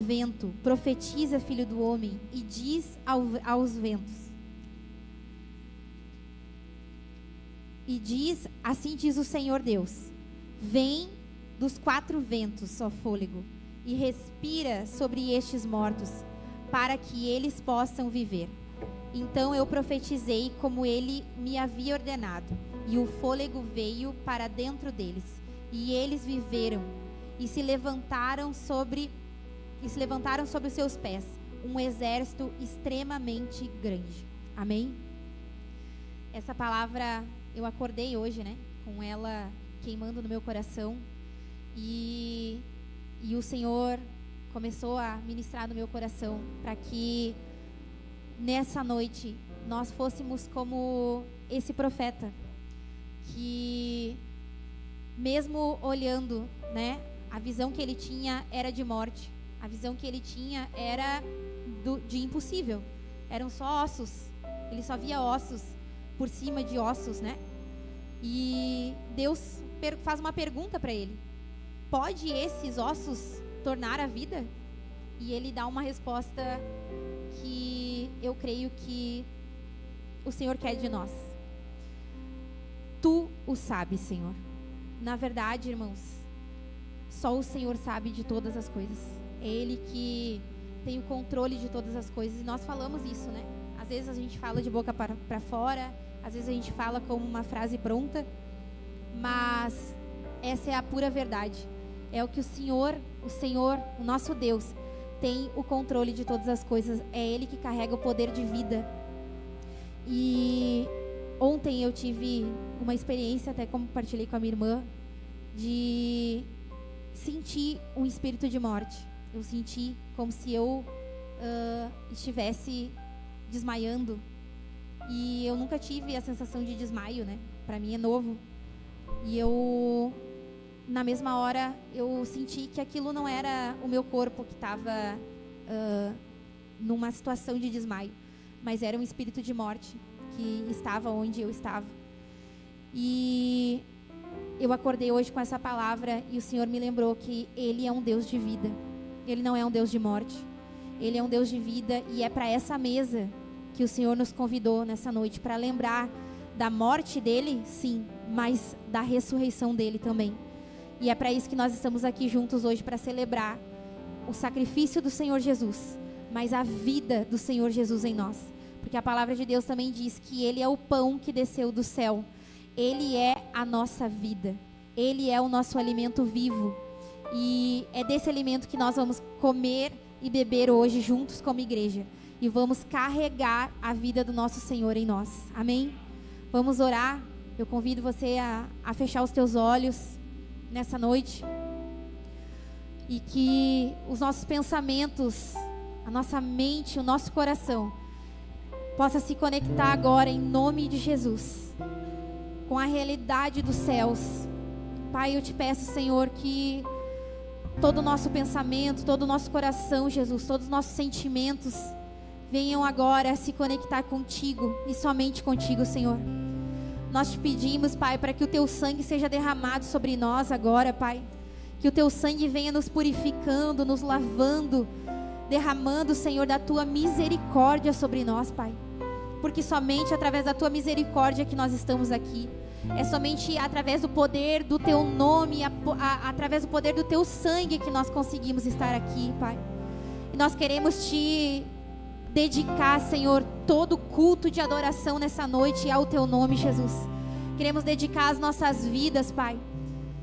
vento, profetiza, filho do homem, e diz aos ventos. E diz, assim diz o Senhor Deus: vem dos 4 ventos, ó fôlego, e respira sobre estes mortos, para que eles possam viver. Então eu profetizei como ele me havia ordenado, e o fôlego veio para dentro deles, e eles viveram, e se levantaram sobre os seus pés, um exército extremamente grande. Amém? Essa palavra, eu acordei hoje, né, com ela queimando no meu coração, e o Senhor começou a ministrar no meu coração, para que nessa noite nós fôssemos como esse profeta, que mesmo olhando, né, a visão que ele tinha era de morte, a visão que ele tinha era de impossível, eram só ossos, ele só via ossos por cima de ossos, né? E Deus faz uma pergunta para ele: pode esses ossos tornar a vida? E ele dá uma resposta que eu creio que o Senhor quer de nós. Tu o sabes, Senhor. Na verdade, irmãos, só o Senhor sabe de todas as coisas. É Ele que tem o controle de todas as coisas. E nós falamos isso, né? Às vezes a gente fala de boca para fora, às vezes a gente fala como uma frase pronta, mas essa é a pura verdade. É o que o Senhor, o nosso Deus, tem o controle de todas as coisas. É Ele que carrega o poder de vida. E ontem eu tive uma experiência, até compartilhei com a minha irmã, de sentir um espírito de morte. Eu senti como se eu estivesse desmaiando. E eu nunca tive a sensação de desmaio, né? Para mim é novo. E eu, na mesma hora, eu senti que aquilo não era o meu corpo que estava numa situação de desmaio, mas era um espírito de morte que estava onde eu estava. E eu acordei hoje com essa palavra e o Senhor me lembrou que Ele é um Deus de vida. Ele não é um Deus de morte. Ele é um Deus de vida, e é para essa mesa que o Senhor nos convidou nessa noite, para lembrar da morte dele, sim, mas da ressurreição dele também. E é para isso que nós estamos aqui juntos hoje, para celebrar o sacrifício do Senhor Jesus, mas a vida do Senhor Jesus em nós. Porque a palavra de Deus também diz que Ele é o pão que desceu do céu. Ele é a nossa vida. Ele é o nosso alimento vivo. E é desse alimento que nós vamos comer e beber hoje juntos como igreja. E vamos carregar a vida do nosso Senhor em nós. Amém? Vamos orar. Eu convido você a fechar os teus olhos nessa noite. E que os nossos pensamentos, a nossa mente, o nosso coração possa se conectar agora em nome de Jesus com a realidade dos céus. Pai, eu te peço, Senhor, que todo o nosso pensamento, todo o nosso coração, Jesus, todos os nossos sentimentos venham agora a se conectar contigo e somente contigo, Senhor. Nós te pedimos, Pai, para que o teu sangue seja derramado sobre nós agora, Pai. Que o teu sangue venha nos purificando, nos lavando, derramando, Senhor, da tua misericórdia sobre nós, Pai. Porque somente através da tua misericórdia que nós estamos aqui. É somente através do poder do teu nome, através do poder do teu sangue que nós conseguimos estar aqui, Pai. E nós queremos te dedicar, Senhor, todo culto de adoração nessa noite ao teu nome, Jesus. Queremos dedicar as nossas vidas, Pai.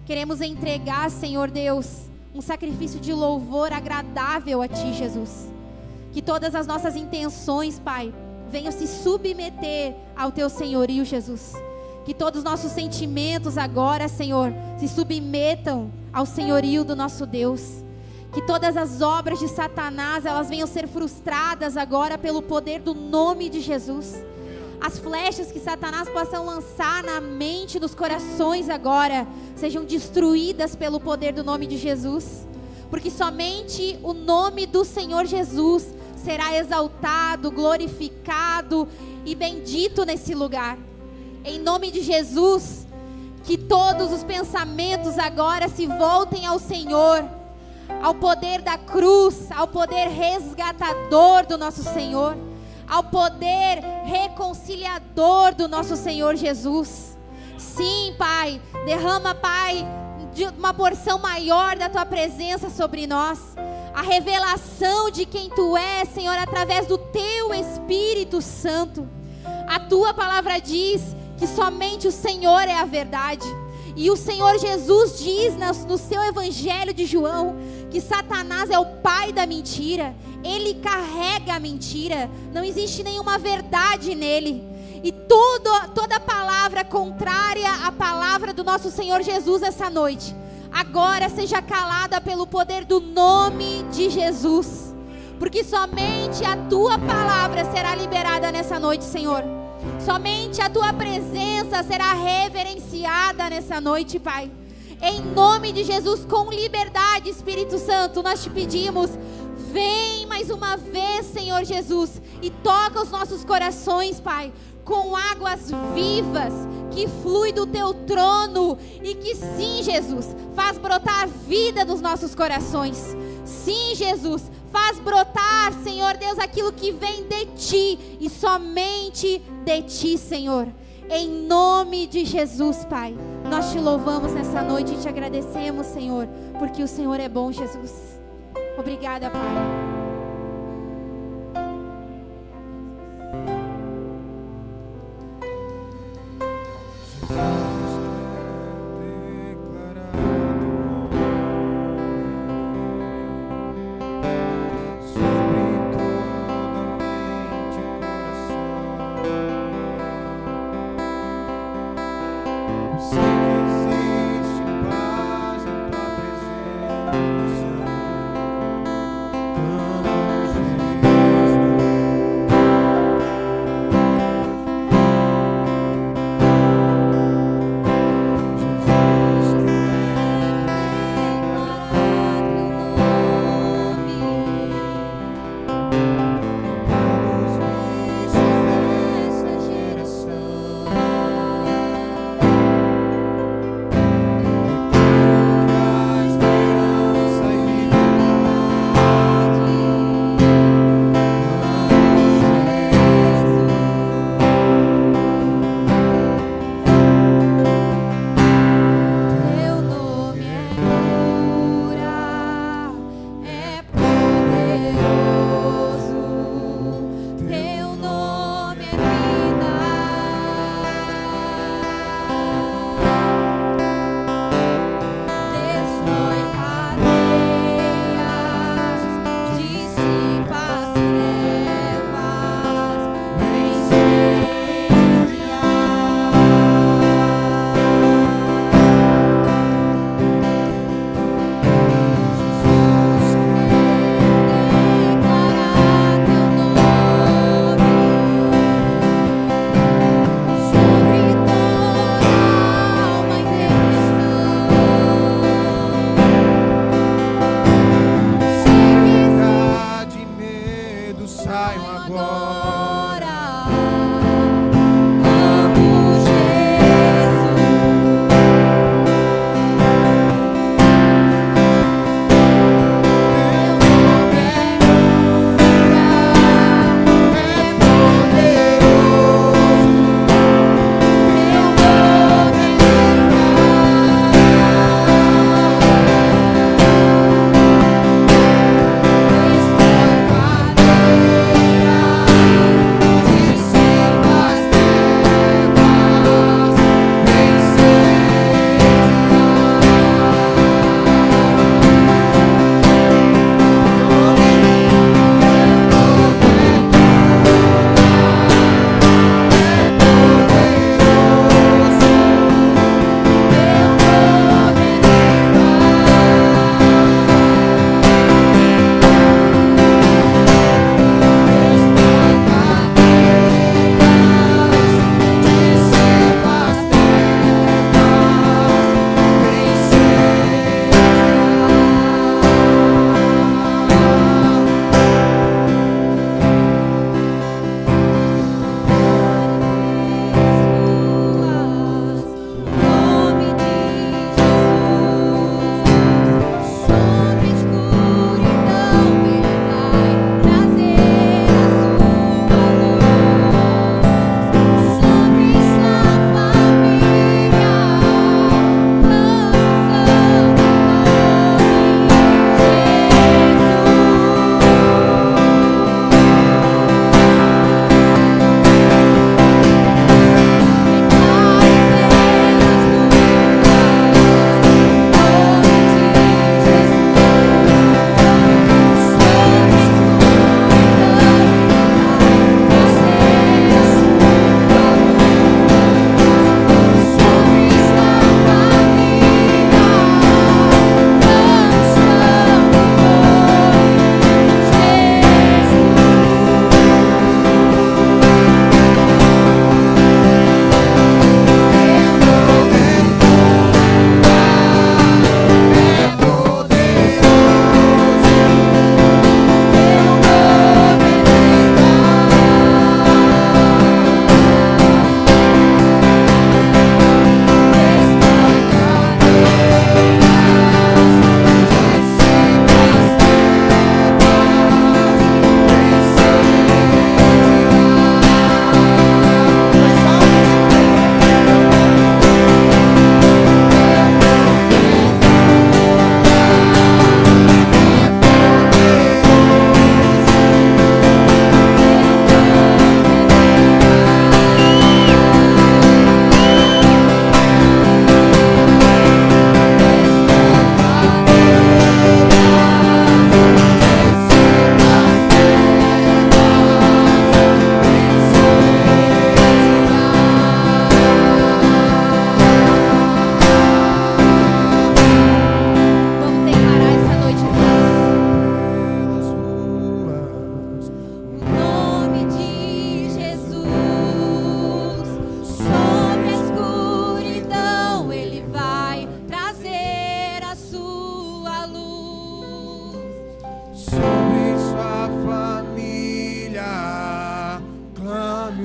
Queremos entregar, Senhor Deus, um sacrifício de louvor agradável a Ti, Jesus. Que todas as nossas intenções, Pai, venham se submeter ao Teu senhorio, Jesus. Que todos os nossos sentimentos agora, Senhor, se submetam ao senhorio do nosso Deus. Que todas as obras de Satanás, elas venham ser frustradas agora pelo poder do nome de Jesus. As flechas que Satanás possa lançar na mente, nos corações agora, sejam destruídas pelo poder do nome de Jesus. Porque somente o nome do Senhor Jesus será exaltado, glorificado e bendito nesse lugar. Em nome de Jesus, que todos os pensamentos agora se voltem ao Senhor. ao poder da cruz, ao poder resgatador do nosso Senhor, ao poder reconciliador do nosso Senhor Jesus. Sim, Pai, derrama, Pai, de uma porção maior da Tua presença sobre nós, a revelação de quem Tu és, Senhor, através do Teu Espírito Santo. A Tua palavra diz que somente o Senhor é a verdade, e o Senhor Jesus diz no seu Evangelho de João que Satanás é o pai da mentira. Ele carrega a mentira, não existe nenhuma verdade nele. E toda palavra contrária à palavra do nosso Senhor Jesus essa noite, agora seja calada pelo poder do nome de Jesus. Porque somente a Tua palavra será liberada nessa noite, Senhor. Somente a Tua presença será reverenciada nessa noite, Pai. Em nome de Jesus, com liberdade, Espírito Santo, nós te pedimos, vem mais uma vez, Senhor Jesus, e toca os nossos corações, Pai, com águas vivas que flui do Teu trono e que, sim, Jesus, faz brotar vida dos nossos corações. Sim, Jesus, faz brotar, Senhor Deus, aquilo que vem de Ti e somente de Ti, Senhor. Em nome de Jesus, Pai, nós Te louvamos nessa noite e Te agradecemos, Senhor, porque o Senhor é bom, Jesus. Obrigada, Pai.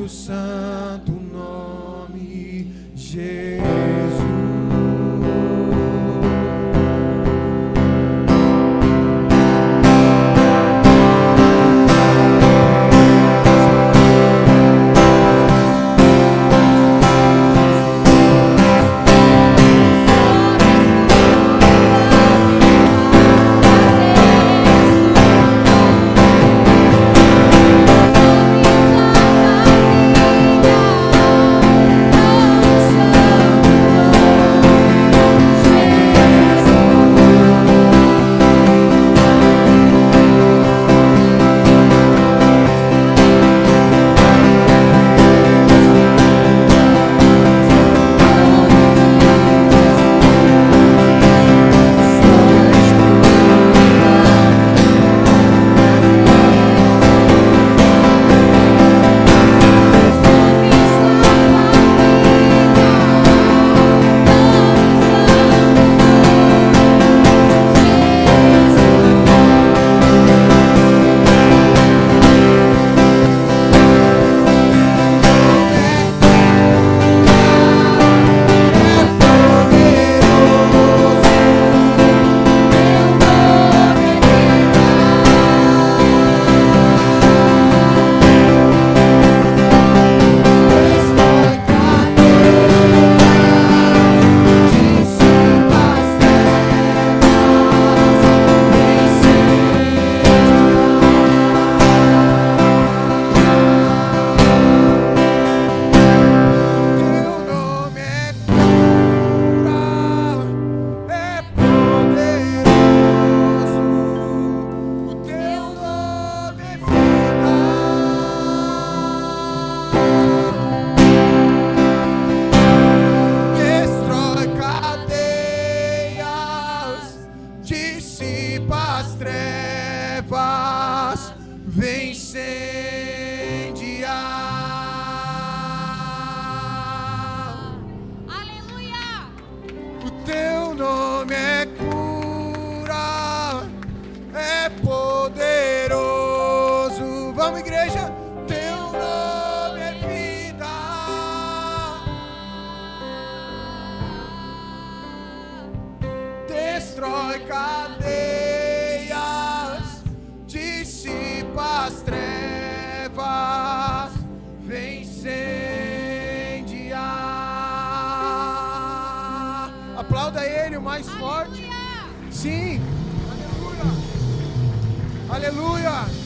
santo nome, Jesus. Aplauda Ele o mais forte. Sim. Aleluia. Aleluia.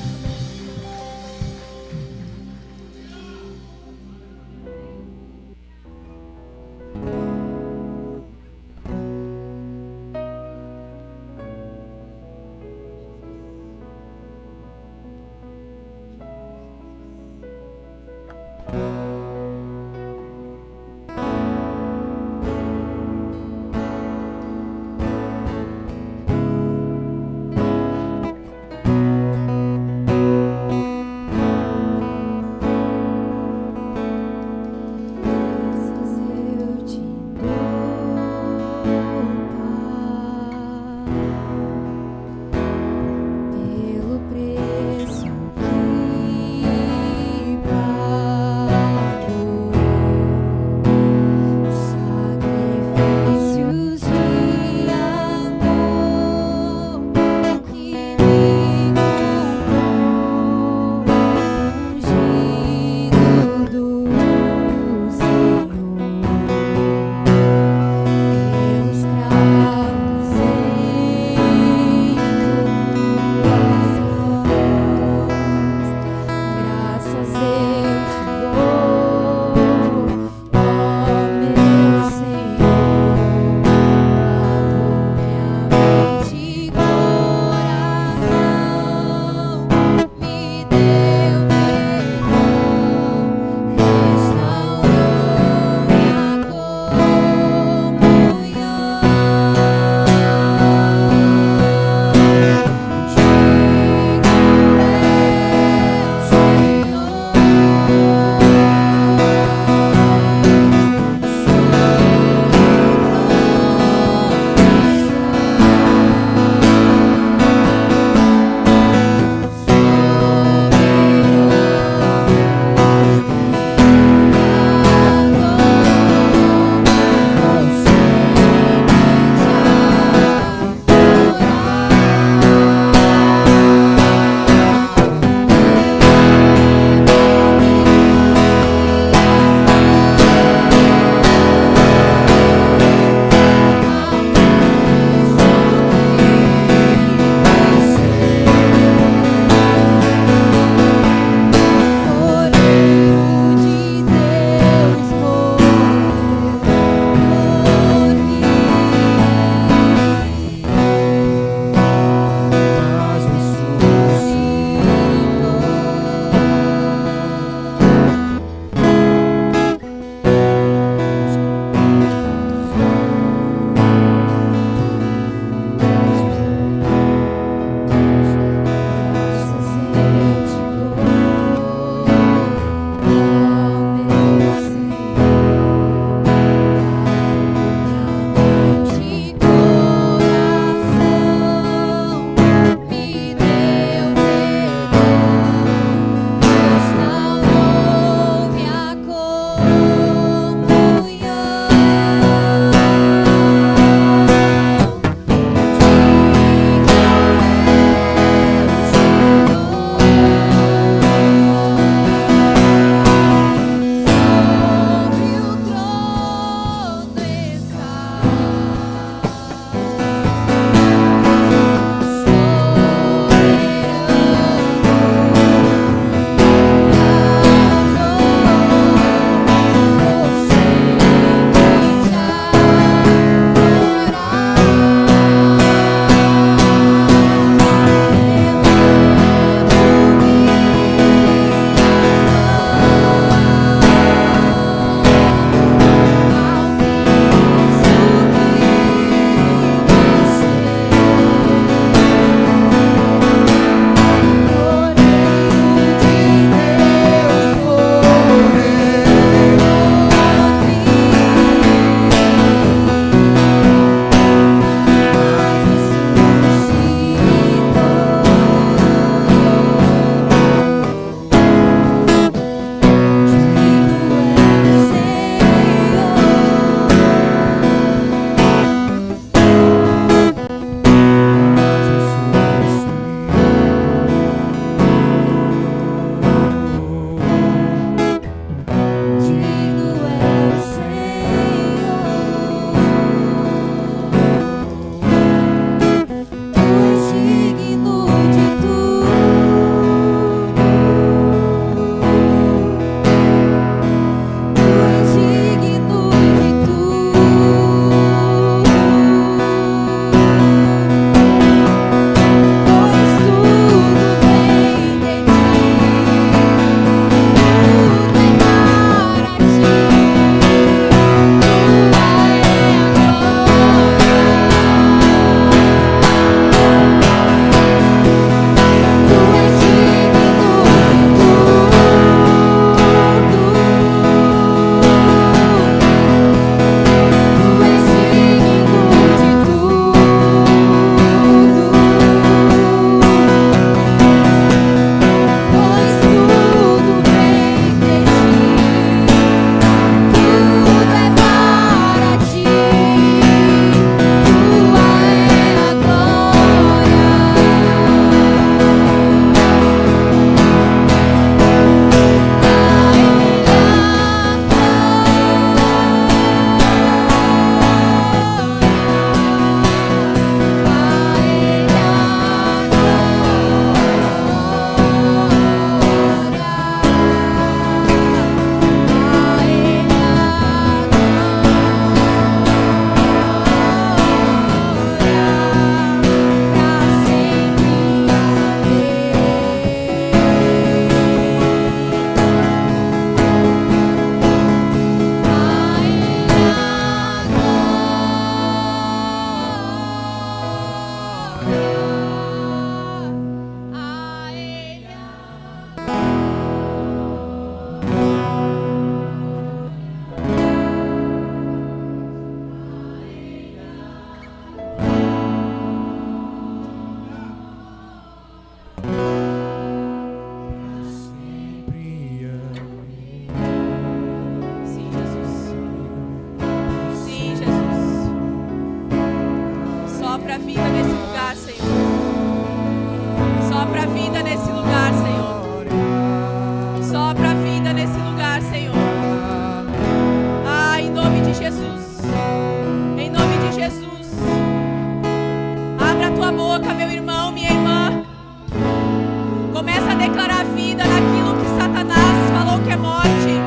Começa a declarar vida naquilo que Satanás falou que é morte.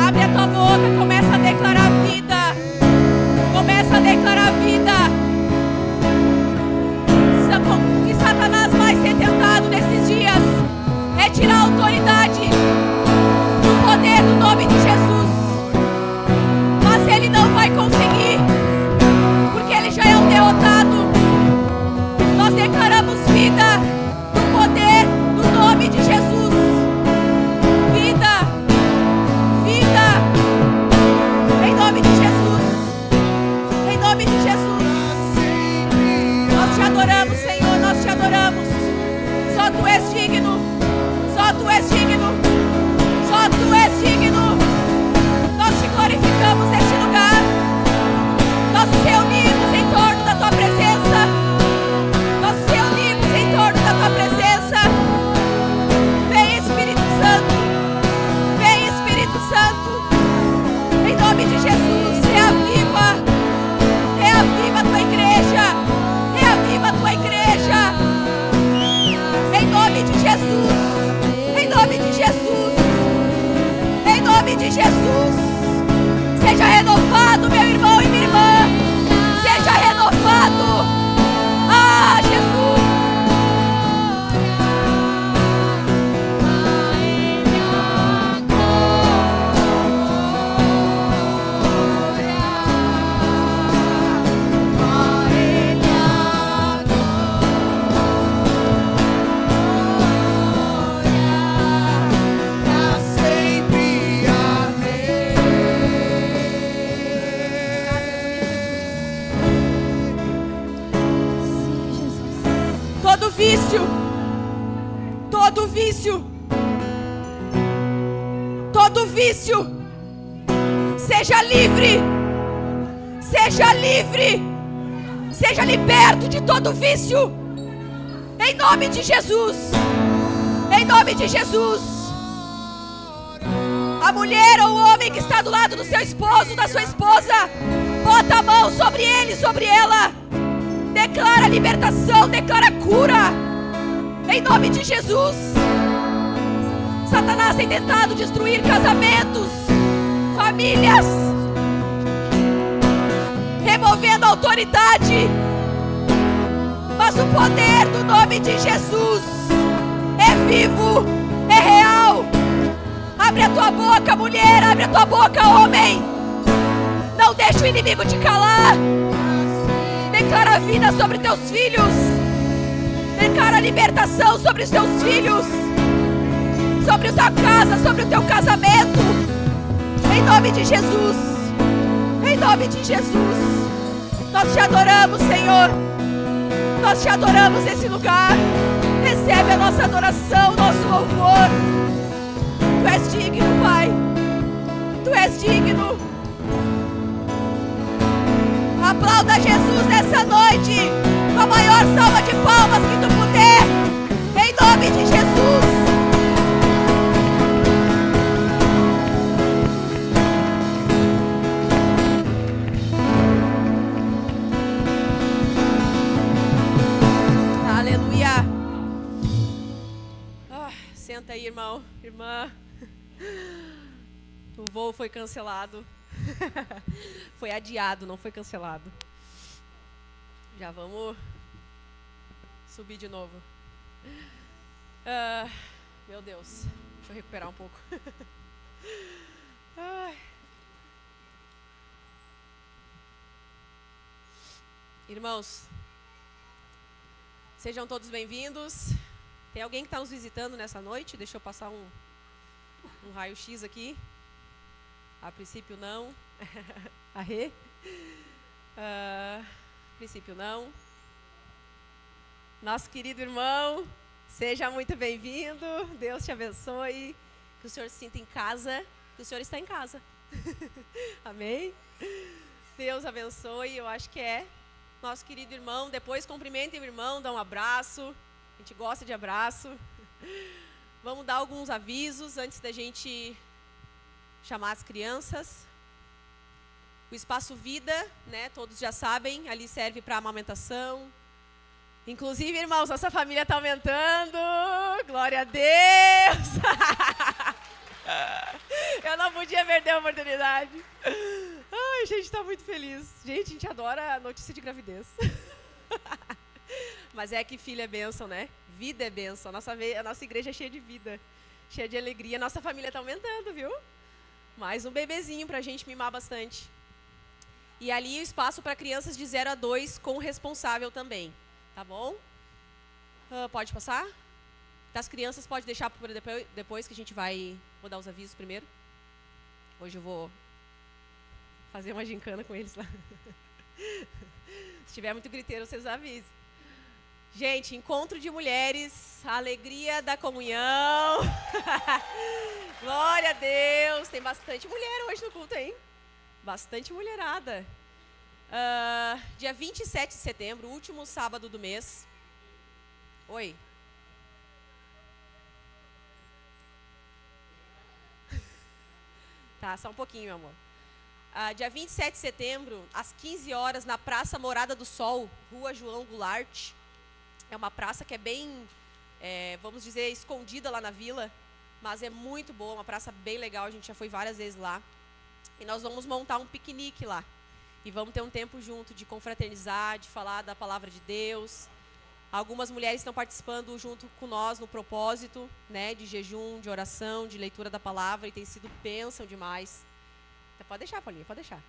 Abre a tua boca, começa a declarar vida. Começa a declarar vida. O que Satanás vai ser tentado nesses dias é tirar a autoridade do poder do nome de Jesus. Mas ele não vai conseguir, porque ele já é um derrotado. Nós declaramos vida no poder do nome de Jesus. Vida, vida, em nome de Jesus, em nome de Jesus. Nós te adoramos, Senhor, nós te adoramos. Só tu és digno, só tu és digno, só tu és digno. Nós te glorificamos neste lugar. Nós nos reunimos em torno da tua presença. Nós nos reunimos em torno da tua presença. Vem, Espírito Santo. Vem, Espírito Santo. Em nome de Jesus, reaviva. Reaviva a tua igreja. Reaviva a tua igreja. Em nome de Jesus. Em nome de Jesus. Em nome de Jesus. Seja renovado, meu irmão e minha irmã. Seja renovado. Ah, Jesus. Todo vício, seja livre, seja livre, seja liberto de todo vício, em nome de Jesus, em nome de Jesus. A mulher ou o homem que está do lado do seu esposo, da sua esposa, bota a mão sobre ele, sobre ela, declara libertação, declara cura, em nome de Jesus. Satanás tem tentado destruir casamentos, famílias, removendo a autoridade, mas o poder do nome de Jesus é vivo, é real. Abre a tua boca, mulher, abre a tua boca, homem. Não deixe o inimigo te calar. Declara vida sobre teus filhos. Declara libertação sobre os teus filhos, sobre a tua casa, sobre o teu casamento, em nome de Jesus, em nome de Jesus. Nós te adoramos, Senhor, nós te adoramos nesse lugar. Recebe a nossa adoração, nosso louvor. Tu és digno, Pai, tu és digno. Aplauda Jesus nessa noite com a maior salva de palmas que tu puder, em nome de Jesus. Aleluia. Senta aí, irmão, irmã. O voo foi cancelado. Foi adiado, não foi cancelado. Já vamos subir de novo. Meu Deus, deixa eu recuperar um pouco. Irmãos, sejam todos bem-vindos. Tem alguém que está nos visitando nessa noite? Deixa eu passar um raio-x aqui. A princípio não. Arre. A princípio não. Nosso querido irmão, seja muito bem-vindo. Deus te abençoe. Que o Senhor se sinta em casa. Que o Senhor está em casa. Amém? Deus abençoe. Eu acho que é nosso querido irmão. Depois cumprimentem o irmão, dá um abraço. A gente gosta de abraço. Vamos dar alguns avisos antes da gente chamar as crianças. O Espaço Vida, né, todos já sabem, ali serve para amamentação, Inclusive, irmãos, nossa família está aumentando. Glória a Deus. Eu não podia perder a oportunidade. Ai, gente, está muito feliz. Gente, a gente adora a notícia de gravidez. Mas é que filho é bênção, né? Vida é bênção. A nossa igreja é cheia de vida, cheia de alegria. Nossa família está aumentando, viu? Mais um bebezinho para a gente mimar bastante. E ali o espaço para crianças de 0 a 2 com o responsável também. Tá bom? Pode passar? Das crianças pode deixar para depois que a gente vai... Vou dar os avisos primeiro. Hoje eu vou fazer uma gincana com eles lá. Se tiver muito griteiro, vocês avisem. Gente, encontro de mulheres, alegria da comunhão. Glória a Deus. Tem bastante mulher hoje no culto, hein? Bastante mulherada. Dia 27 de setembro, último sábado do mês. Oi. Tá, só um pouquinho, meu amor. Dia 27 de setembro, às 15 horas, na Praça Morada do Sol, Rua João Goulart. É uma praça que é bem, vamos dizer, escondida lá na vila, mas é muito boa, uma praça bem legal, a gente já foi várias vezes lá. E nós vamos montar um piquenique lá. E vamos ter um tempo junto de confraternizar, de falar da palavra de Deus. Algumas mulheres estão participando junto com nós no propósito, né, de jejum, de oração, de leitura da palavra, e tem sido bênção demais. Pode deixar, Paulinha, pode deixar.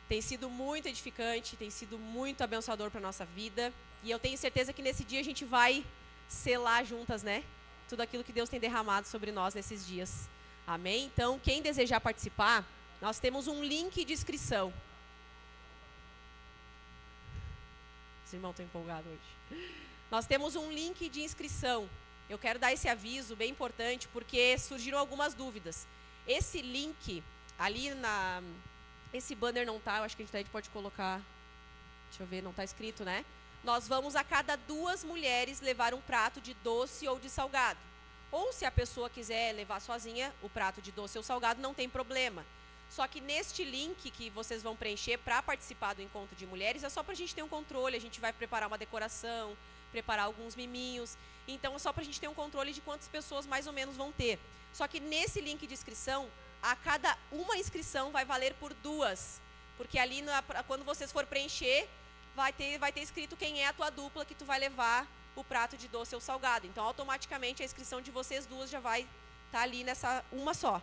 Tem sido muito edificante, tem sido muito abençoador para a nossa vida. E eu tenho certeza que nesse dia a gente vai selar juntas, né, tudo aquilo que Deus tem derramado sobre nós nesses dias. Amém? Então, quem desejar participar, nós temos um link de inscrição. Os irmãos estão empolgados hoje. Nós temos um link de inscrição. Eu quero dar esse aviso bem importante, porque surgiram algumas dúvidas. Esse link, ali esse banner não está, eu acho que a gente pode colocar, deixa eu ver, não está escrito, né? Nós vamos a cada 2 mulheres levar um prato de doce ou de salgado. Ou se a pessoa quiser levar sozinha o prato de doce ou salgado, não tem problema. Só que neste link que vocês vão preencher para participar do encontro de mulheres, é só para a gente ter um controle, a gente vai preparar uma decoração, preparar alguns miminhos, então é só para a gente ter um controle de quantas pessoas mais ou menos vão ter. Só que nesse link de inscrição, a cada uma inscrição vai valer por 2, porque ali quando vocês for preencher, vai ter escrito quem é a tua dupla que tu vai levar o prato de doce ou salgado. Então automaticamente a inscrição de vocês 2 já vai estar ali nessa uma só.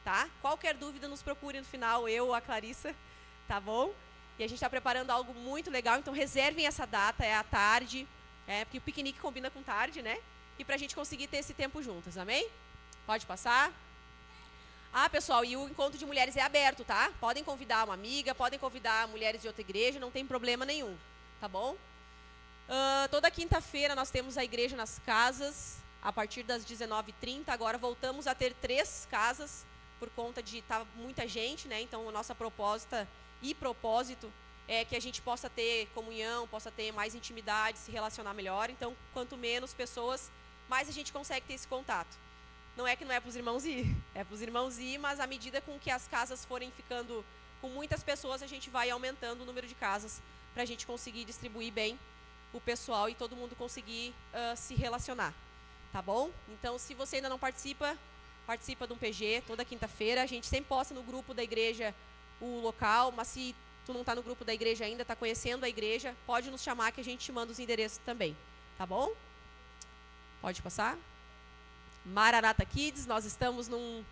Tá? Qualquer dúvida, nos procure no final, eu ou a Clarissa, tá bom? E a gente está preparando algo muito legal, então reservem essa data, é à tarde, porque o piquenique combina com tarde, né? E para a gente conseguir ter esse tempo juntas, amém? Pode passar. Pessoal, e o encontro de mulheres é aberto, tá? Podem convidar uma amiga, podem convidar mulheres de outra igreja, não tem problema nenhum, tá bom? Toda quinta-feira nós temos a igreja nas casas, a partir das 19h30, agora voltamos a ter 3 casas, por conta de estar muita gente, né? Então, a nossa propósito é que a gente possa ter comunhão, possa ter mais intimidade, se relacionar melhor. Então, quanto menos pessoas, mais a gente consegue ter esse contato. Não é que não é para os irmãos ir, é para os irmãos ir, mas à medida com que as casas forem ficando com muitas pessoas, a gente vai aumentando o número de casas para a gente conseguir distribuir bem o pessoal e todo mundo conseguir se relacionar. Tá bom? Então, se você ainda não participa de um PG toda quinta-feira. A gente sempre posta no grupo da igreja o local, mas se tu não está no grupo da igreja ainda, está conhecendo a igreja, pode nos chamar que a gente te manda os endereços também. Tá bom? Pode passar. Maranata Kids, nós estamos num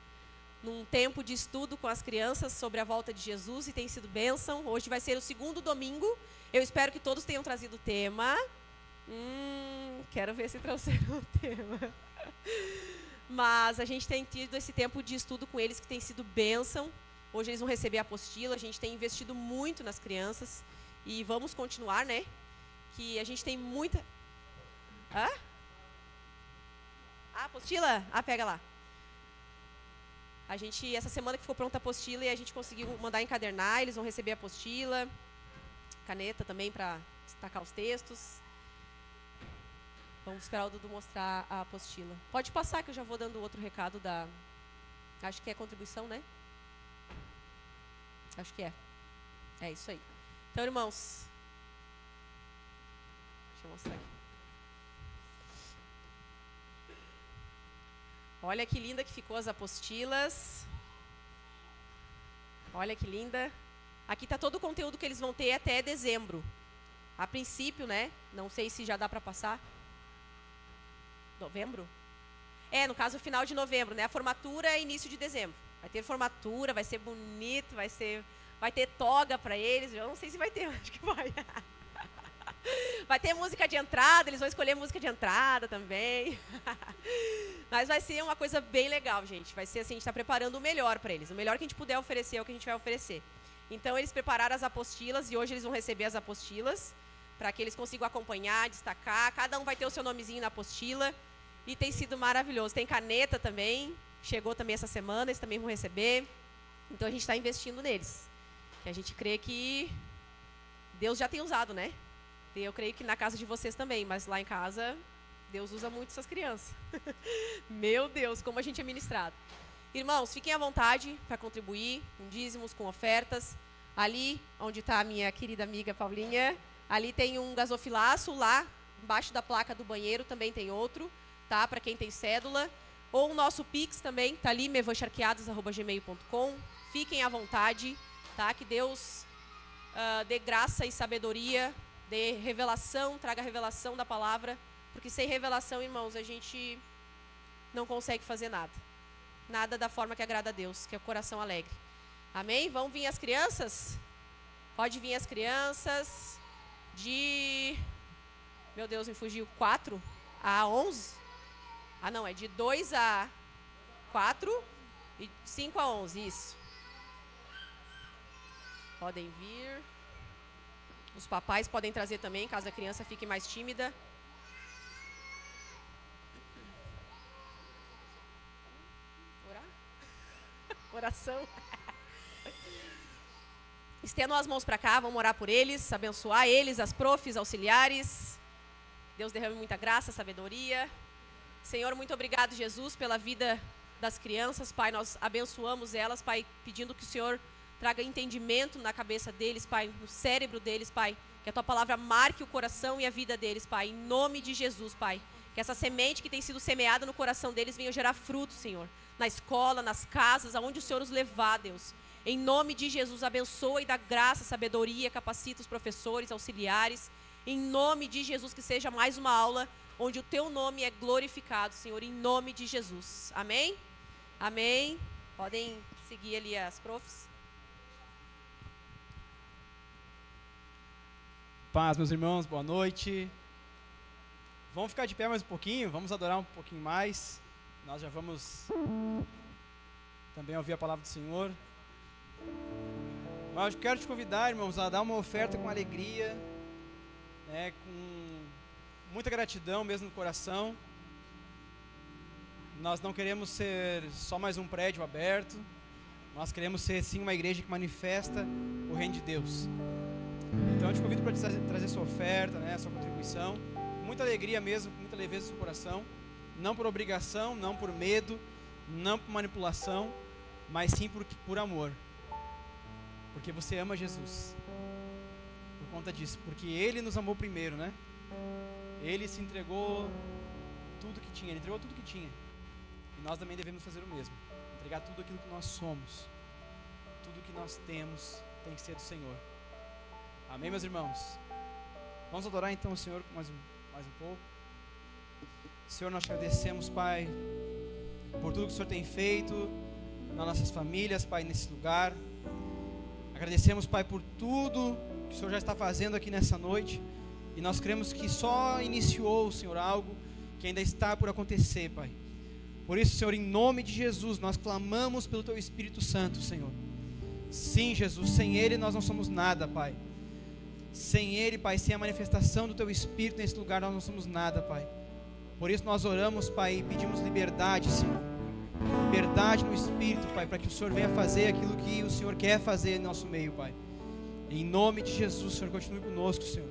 tempo de estudo com as crianças sobre a volta de Jesus e tem sido bênção. Hoje vai ser o 2º domingo. Eu espero que todos tenham trazido o tema. Quero ver se trouxeram o tema. Mas a gente tem tido esse tempo de estudo com eles que tem sido bênção. Hoje eles vão receber a apostila, a gente tem investido muito nas crianças e vamos continuar, né? Que a gente tem muita... A apostila? Pega lá. A gente, essa semana que ficou pronta a apostila e a gente conseguiu mandar encadernar, eles vão receber a apostila, caneta também para destacar os textos. Vamos esperar o Dudu mostrar a apostila. Pode passar que eu já vou dando outro recado da... Acho que é contribuição, né? Acho que é. É isso aí. Então, irmãos... Deixa eu mostrar aqui. Olha que linda que ficou as apostilas. Olha que linda. Aqui está todo o conteúdo que eles vão ter até dezembro. A princípio, né? Não sei se já dá para passar. Novembro? No caso, final de novembro, né? A formatura é início de dezembro. Vai ter formatura, vai ser bonito, vai ter toga para eles. Eu não sei se vai ter, acho que vai. Vai ter música de entrada, eles vão escolher música de entrada também. Mas vai ser uma coisa bem legal, gente. Vai ser assim, a gente está preparando o melhor para eles. O melhor que a gente puder oferecer é o que a gente vai oferecer. Então, eles prepararam as apostilas e hoje eles vão receber as apostilas para que eles consigam acompanhar, destacar. Cada um vai ter o seu nomezinho na apostila e tem sido maravilhoso. Tem caneta também, chegou também essa semana, eles também vão receber. Então, a gente está investindo neles. Que a gente crê que Deus já tem usado, né? Eu creio que na casa de vocês também, mas lá em casa, Deus usa muito essas crianças. Meu Deus, como a gente é ministrado. Irmãos, fiquem à vontade para contribuir com dízimos, com ofertas. Ali, onde está a minha querida amiga Paulinha, ali tem um gasofilaço, lá embaixo da placa do banheiro também tem outro, tá? Para quem tem cédula. Ou o nosso Pix também, tá ali, mevancharqueados@gmail.com. Fiquem à vontade, tá? Que Deus dê graça e sabedoria, dê revelação, traga a revelação da palavra, porque sem revelação, irmãos, a gente não consegue fazer nada. Nada da forma que agrada a Deus, que é o coração alegre. Amém? Vão vir as crianças? Pode vir as crianças de... Meu Deus, me fugiu. 4 a 11? Ah, não, é de 2 a 4 e 5 a 11, isso. Podem vir. Os papais podem trazer também, caso a criança fique mais tímida. Orar? Oração. Estendam as mãos para cá, vamos orar por eles, abençoar eles, as profs, auxiliares. Deus derrame muita graça, sabedoria. Senhor, muito obrigado, Jesus, pela vida das crianças. Pai, nós abençoamos elas, Pai, pedindo que o Senhor traga entendimento na cabeça deles, Pai, no cérebro deles, Pai. Que a Tua palavra marque o coração e a vida deles, Pai, em nome de Jesus, Pai. Que essa semente que tem sido semeada no coração deles venha gerar fruto, Senhor. Na escola, nas casas, aonde o Senhor os levar, Deus. Em nome de Jesus, abençoa e dá graça, sabedoria, capacita os professores, auxiliares. Em nome de Jesus, que seja mais uma aula onde o Teu nome é glorificado, Senhor, em nome de Jesus. Amém? Amém. Podem seguir ali as profs. Paz, meus irmãos, boa noite. Vamos ficar de pé mais um pouquinho, vamos adorar um pouquinho mais. Nós já vamos também ouvir a palavra do Senhor. Mas eu quero te convidar, irmãos, a dar uma oferta com alegria, né, com muita gratidão mesmo no coração. Nós não queremos ser só mais um prédio aberto, nós queremos ser sim uma igreja que manifesta o reino de Deus. Então eu te convido para trazer sua oferta, né, sua contribuição, com muita alegria mesmo, com muita leveza no seu coração, não por obrigação, não por medo, não por manipulação, mas sim por amor. Porque você ama Jesus. Por conta disso, porque Ele nos amou primeiro, né? Ele se entregou tudo que tinha, Ele entregou tudo que tinha. E nós também devemos fazer o mesmo. Entregar tudo aquilo que nós somos, tudo que nós temos tem que ser do Senhor. Amém, meus irmãos? Vamos adorar então o Senhor mais um pouco. Senhor, nós te agradecemos, Pai, por tudo que o Senhor tem feito nas nossas famílias, Pai, nesse lugar. Agradecemos, Pai, por tudo que o Senhor já está fazendo aqui nessa noite. E nós cremos que só iniciou, Senhor, algo que ainda está por acontecer, Pai. Por isso, Senhor, em nome de Jesus, nós clamamos pelo Teu Espírito Santo, Senhor. Sim, Jesus, sem Ele nós não somos nada, Pai. Sem Ele, Pai, sem a manifestação do Teu Espírito nesse lugar, nós não somos nada, Pai. Por isso nós oramos, Pai, e pedimos liberdade, Senhor. Liberdade no Espírito, Pai, para que o Senhor venha fazer aquilo que o Senhor quer fazer em nosso meio, Pai. Em nome de Jesus, Senhor, continue conosco, Senhor.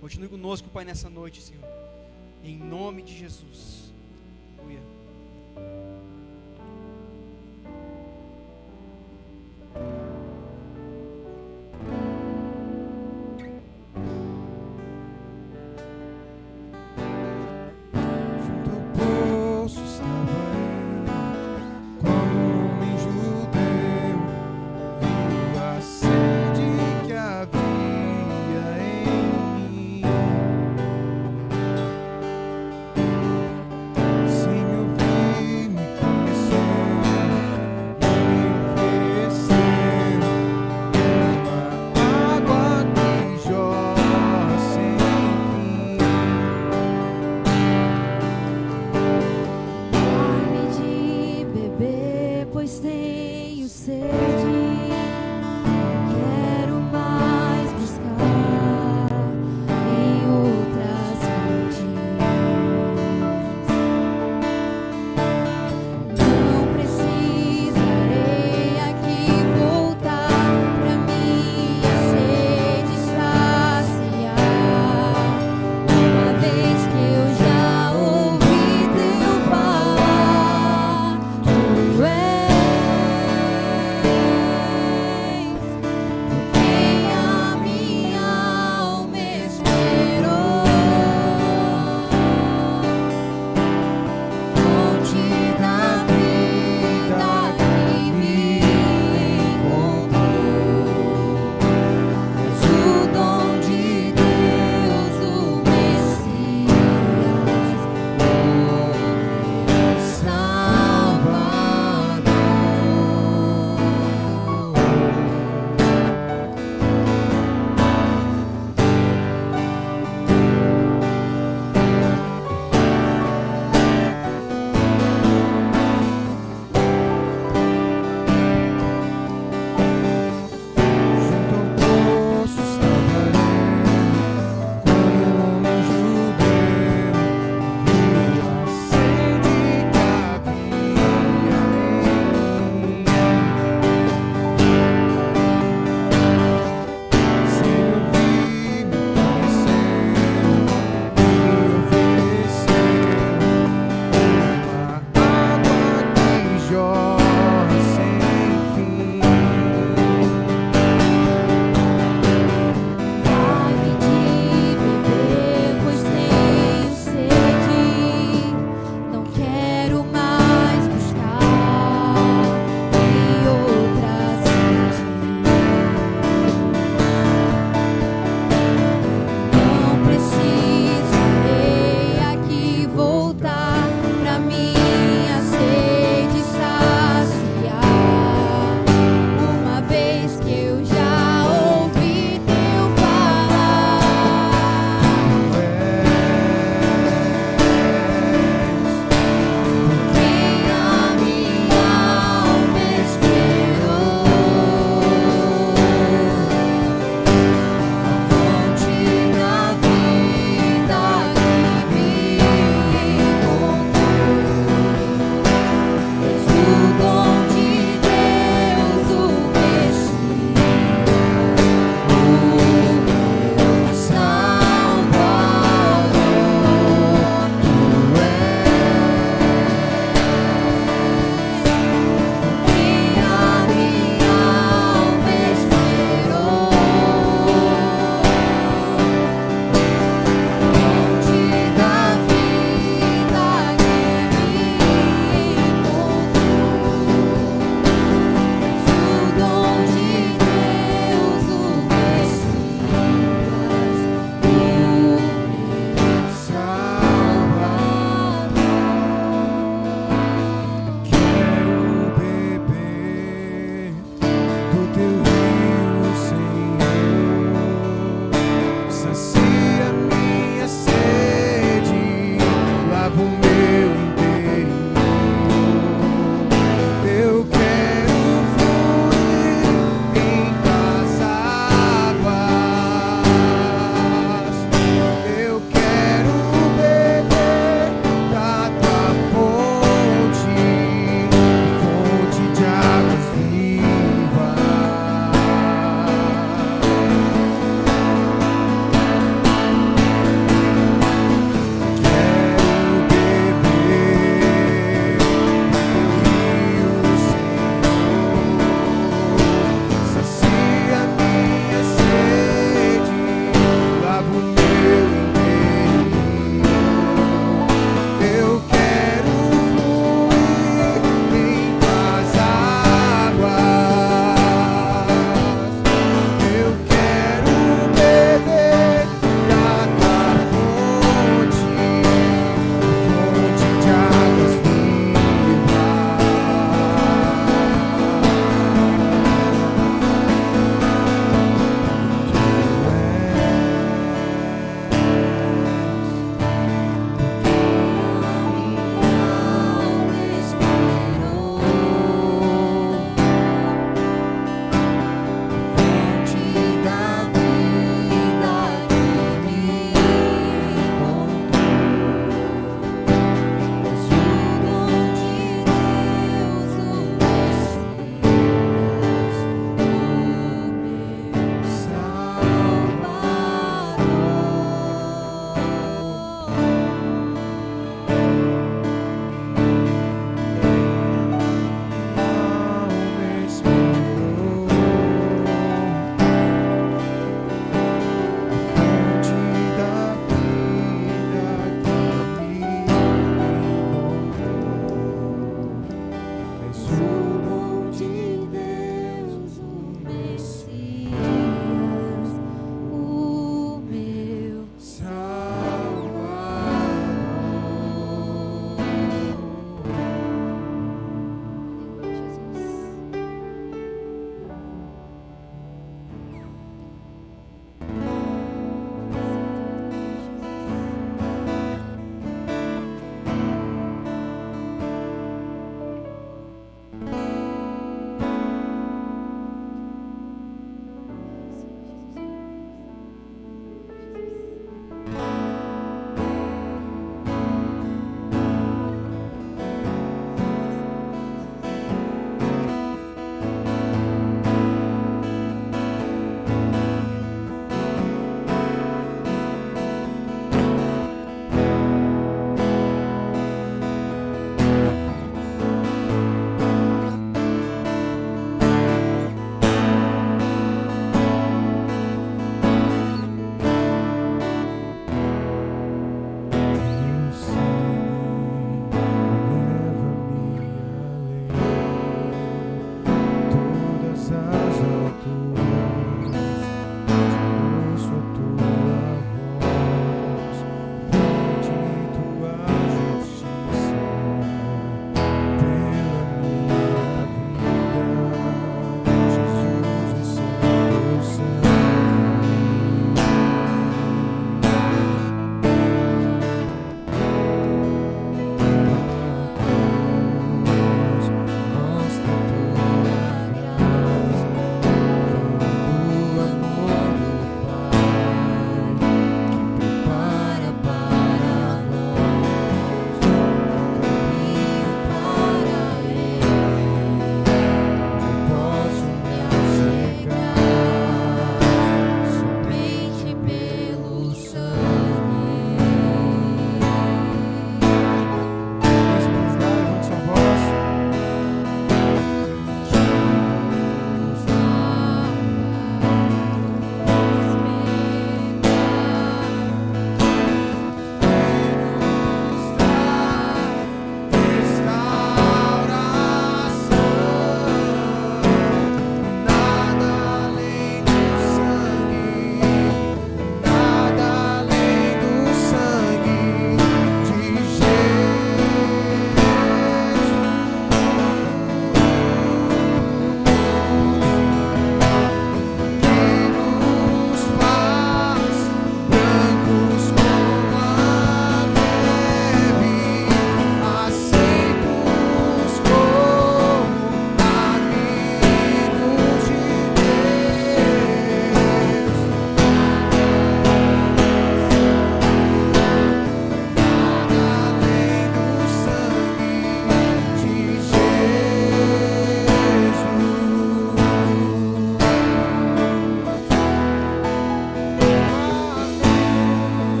Continue conosco, Pai, nessa noite, Senhor. Em nome de Jesus. Aleluia. Junto ao poço estava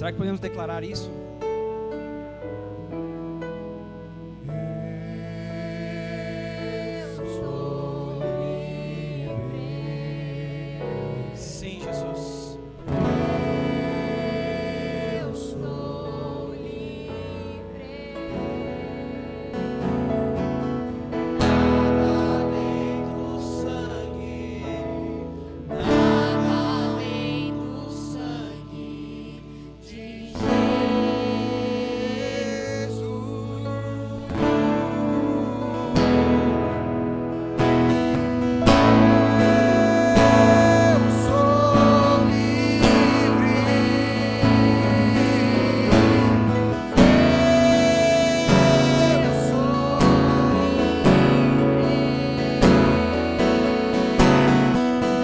Será que podemos declarar isso? Sim, Jesus. Eu sou livre.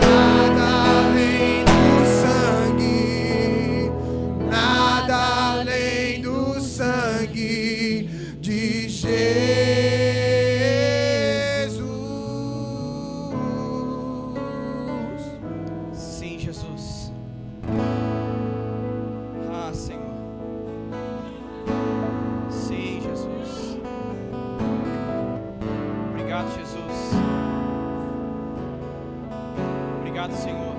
Nada além do sangue, nada além do sangue de Obrigado, Senhor.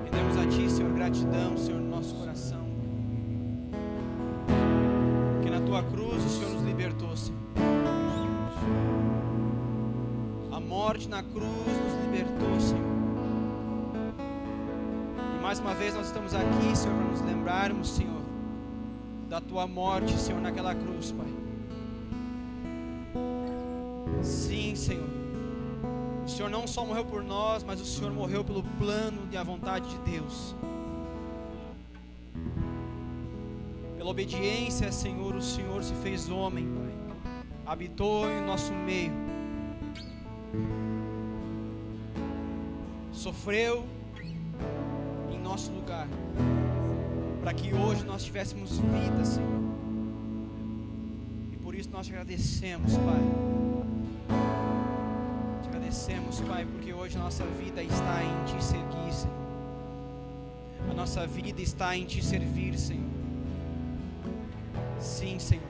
Rendemos a Ti, Senhor, gratidão, Senhor, no nosso coração. Que na Tua cruz o Senhor nos libertou, Senhor. A morte na cruz nos libertou, Senhor. E mais uma vez nós estamos aqui, Senhor, para nos lembrarmos, Senhor, da Tua morte, Senhor, naquela cruz, Pai. Sim, Senhor. O Senhor não só morreu por nós, mas o Senhor morreu pelo plano e a vontade de Deus. Pela obediência, Senhor, o Senhor se fez homem, Pai. Habitou em nosso meio. Sofreu em nosso lugar, para que hoje nós tivéssemos vida, Senhor. E por isso nós te agradecemos, Pai. Te agradecemos, Pai, porque hoje a nossa vida está em Te seguir, Senhor. A nossa vida está em Te servir, Senhor. Sim, Senhor.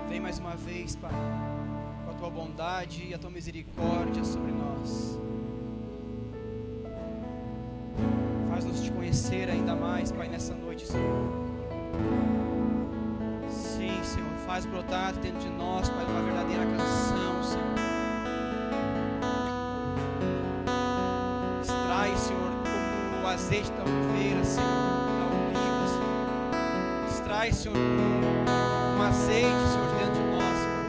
Vem mais uma vez, Pai, com a Tua bondade e a Tua misericórdia sobre nós. Faz-nos Te conhecer ainda mais, Pai, nessa noite, Senhor. Sim, Senhor, faz brotar dentro de nós, Pai, uma verdadeira canção, Senhor. Extrai, Senhor, como o azeite da oliveira, Senhor, da oliva, Senhor. Extrai, Senhor, um azeite, Senhor, dentro de nós, Pai.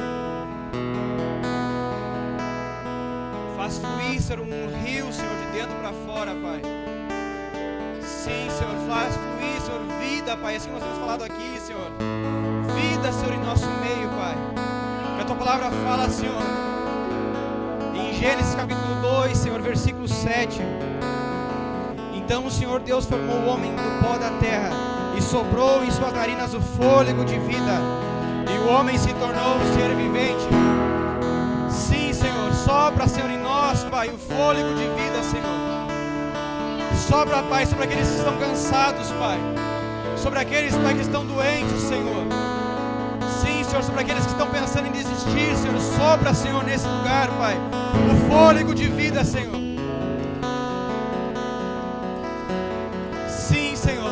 Faz fluir, Senhor, um rio, Senhor, de dentro para fora, Pai. Sim, Senhor, faz fluir, Senhor, vida, Pai, assim nós temos falado aqui, Senhor. Vida, Senhor, em nosso meio, Pai. Que a Tua palavra fala, Senhor, em Gênesis capítulo 2, Senhor, versículo 7. Então o Senhor Deus formou o homem do pó da terra e soprou em suas narinas o fôlego de vida, e o homem se tornou um ser vivente. Sim, Senhor, sopra, Senhor, em nós, Pai, o fôlego de vida, Senhor. Sopra, Pai, sobre aqueles que estão cansados, Pai. Sobre aqueles, Pai, que estão doentes, Senhor. Sim, Senhor, sobre aqueles que estão pensando em desistir, Senhor. Sopra, Senhor, nesse lugar, Pai, o fôlego de vida, Senhor. Sim, Senhor.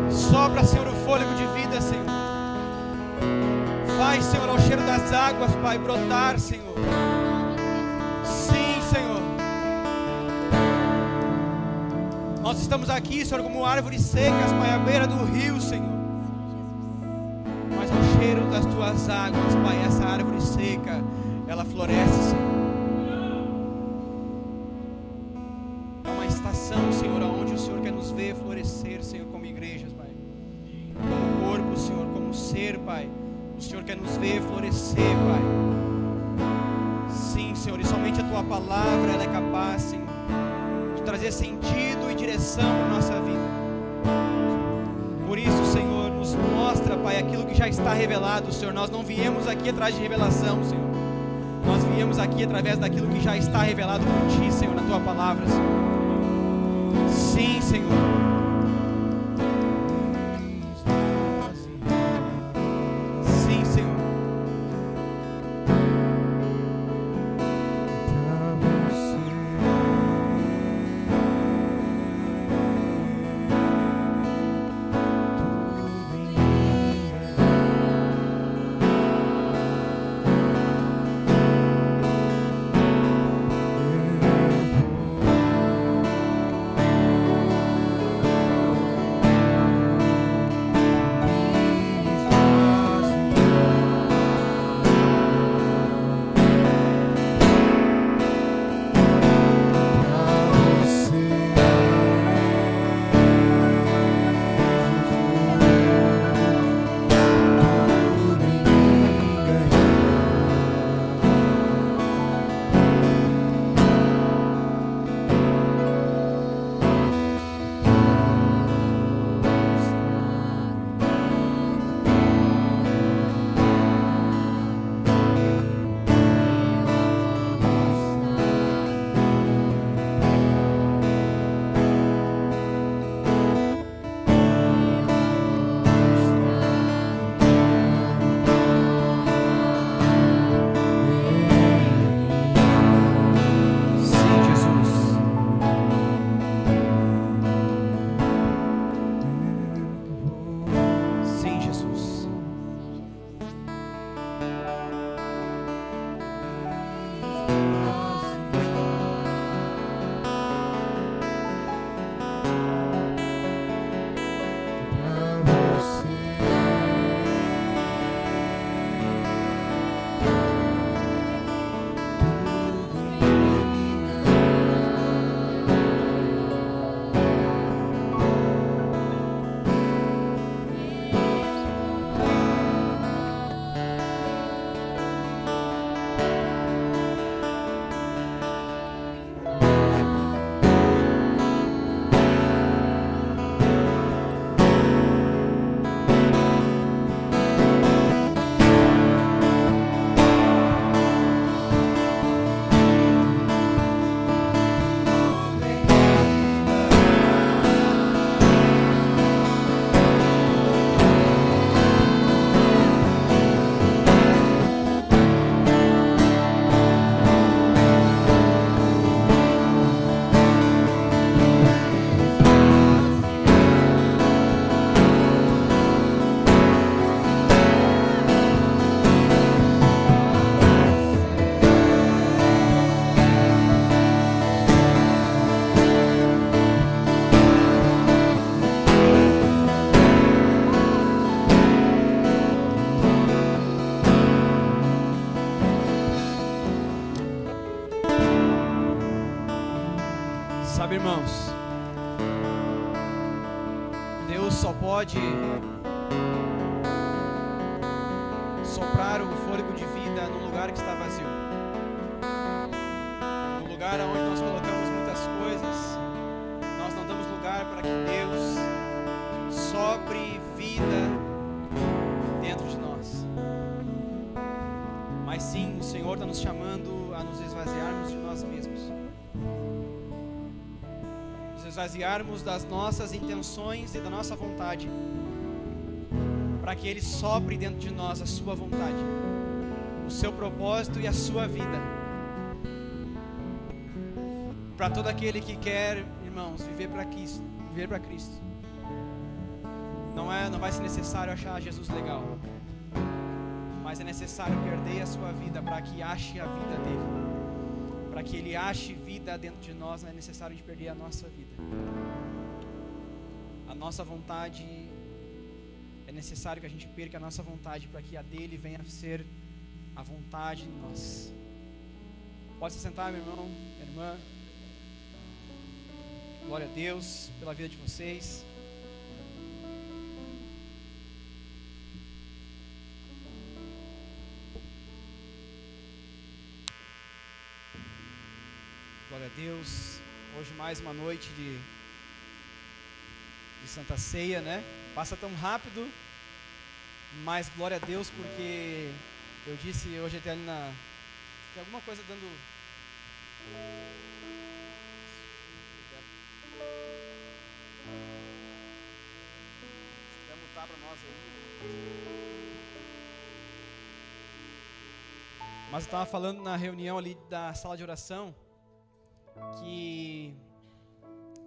Sopra, Senhor, o fôlego de vida, Senhor. Faz, Senhor, ao cheiro das águas, Pai, brotar, Senhor. Sim, Senhor. Nós estamos aqui, Senhor, como árvores secas, Pai, à beira do rio, Senhor. Mas ao cheiro das Tuas águas, Pai, essa árvore seca, ela floresce, Senhor. É uma estação, Senhor, onde o Senhor quer nos ver florescer, Senhor, como igrejas, Pai. Como corpo, Senhor, como ser, Pai. O Senhor quer nos ver florescer, Pai. Sim, Senhor, e somente a Tua palavra, ela é capaz, Senhor, de trazer sentido e direção para a nossa vida. Por isso, Senhor, nos mostra, Pai, aquilo que já está revelado, Senhor. Nós não viemos aqui atrás de revelação, Senhor. Nós viemos viemos aqui através daquilo que já está revelado por Ti, Senhor, na Tua palavra, Senhor. Sim, Senhor. Sim, Senhor. Sabe, irmãos, Deus só pode soprar o fôlego de vida num lugar que está vazio, num lugar onde nós colocamos muitas coisas. Nós não damos lugar para que Deus sopre vida dentro de nós. Mas sim, o Senhor está nos chamando a nos esvaziarmos de nós mesmos, esvaziarmos das nossas intenções e da nossa vontade, para que Ele sopre dentro de nós a sua vontade, o seu propósito e a sua vida. Para todo aquele que quer, irmãos, viver para Cristo, não vai ser necessário achar Jesus legal, mas é necessário perder a sua vida para que ache a vida dele. Para que Ele ache vida dentro de nós, não é necessário de perder a nossa vida. A nossa vontade, é necessário que a gente perca a nossa vontade para que a dele venha a ser a vontade em nós. Pode se sentar, meu irmão, minha irmã. Glória a Deus pela vida de vocês. Glória a Deus. Hoje mais uma noite de Santa Ceia, né? Passa tão rápido, mas glória a Deus, porque eu disse hoje até ali Tem alguma coisa dando... Se puder mutar para nós aí. Mas eu estava falando na reunião ali da sala de oração que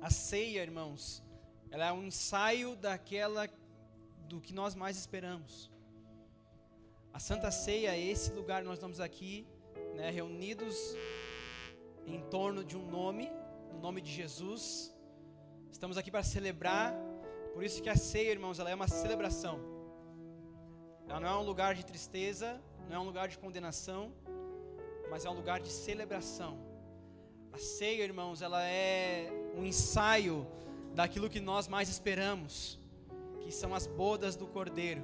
a ceia, irmãos, ela é um ensaio do que nós mais esperamos. A Santa Ceia é esse lugar que nós estamos aqui, né, reunidos em torno de um nome, no nome de Jesus. Estamos aqui para celebrar. Por isso que a ceia, irmãos, ela é uma celebração. Ela não é um lugar de tristeza, não é um lugar de condenação, mas é um lugar de celebração. A ceia, irmãos, ela é um ensaio daquilo que nós mais esperamos, que são as bodas do Cordeiro.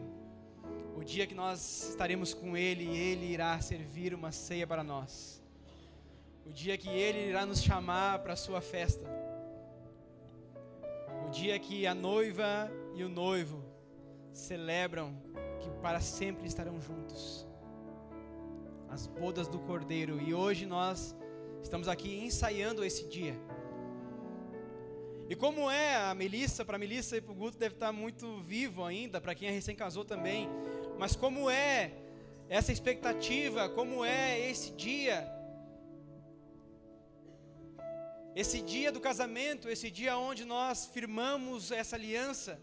O dia que nós estaremos com Ele e Ele irá servir uma ceia para nós. O dia que Ele irá nos chamar para a sua festa. O dia que a noiva e o noivo celebram que para sempre estarão juntos. As bodas do Cordeiro. E hoje nós estamos aqui ensaiando esse dia. E como é a Melissa, para a Melissa e para o Guto deve estar muito vivo ainda, para quem é recém-casou também. Mas como é essa expectativa, como é esse dia do casamento, esse dia onde nós firmamos essa aliança,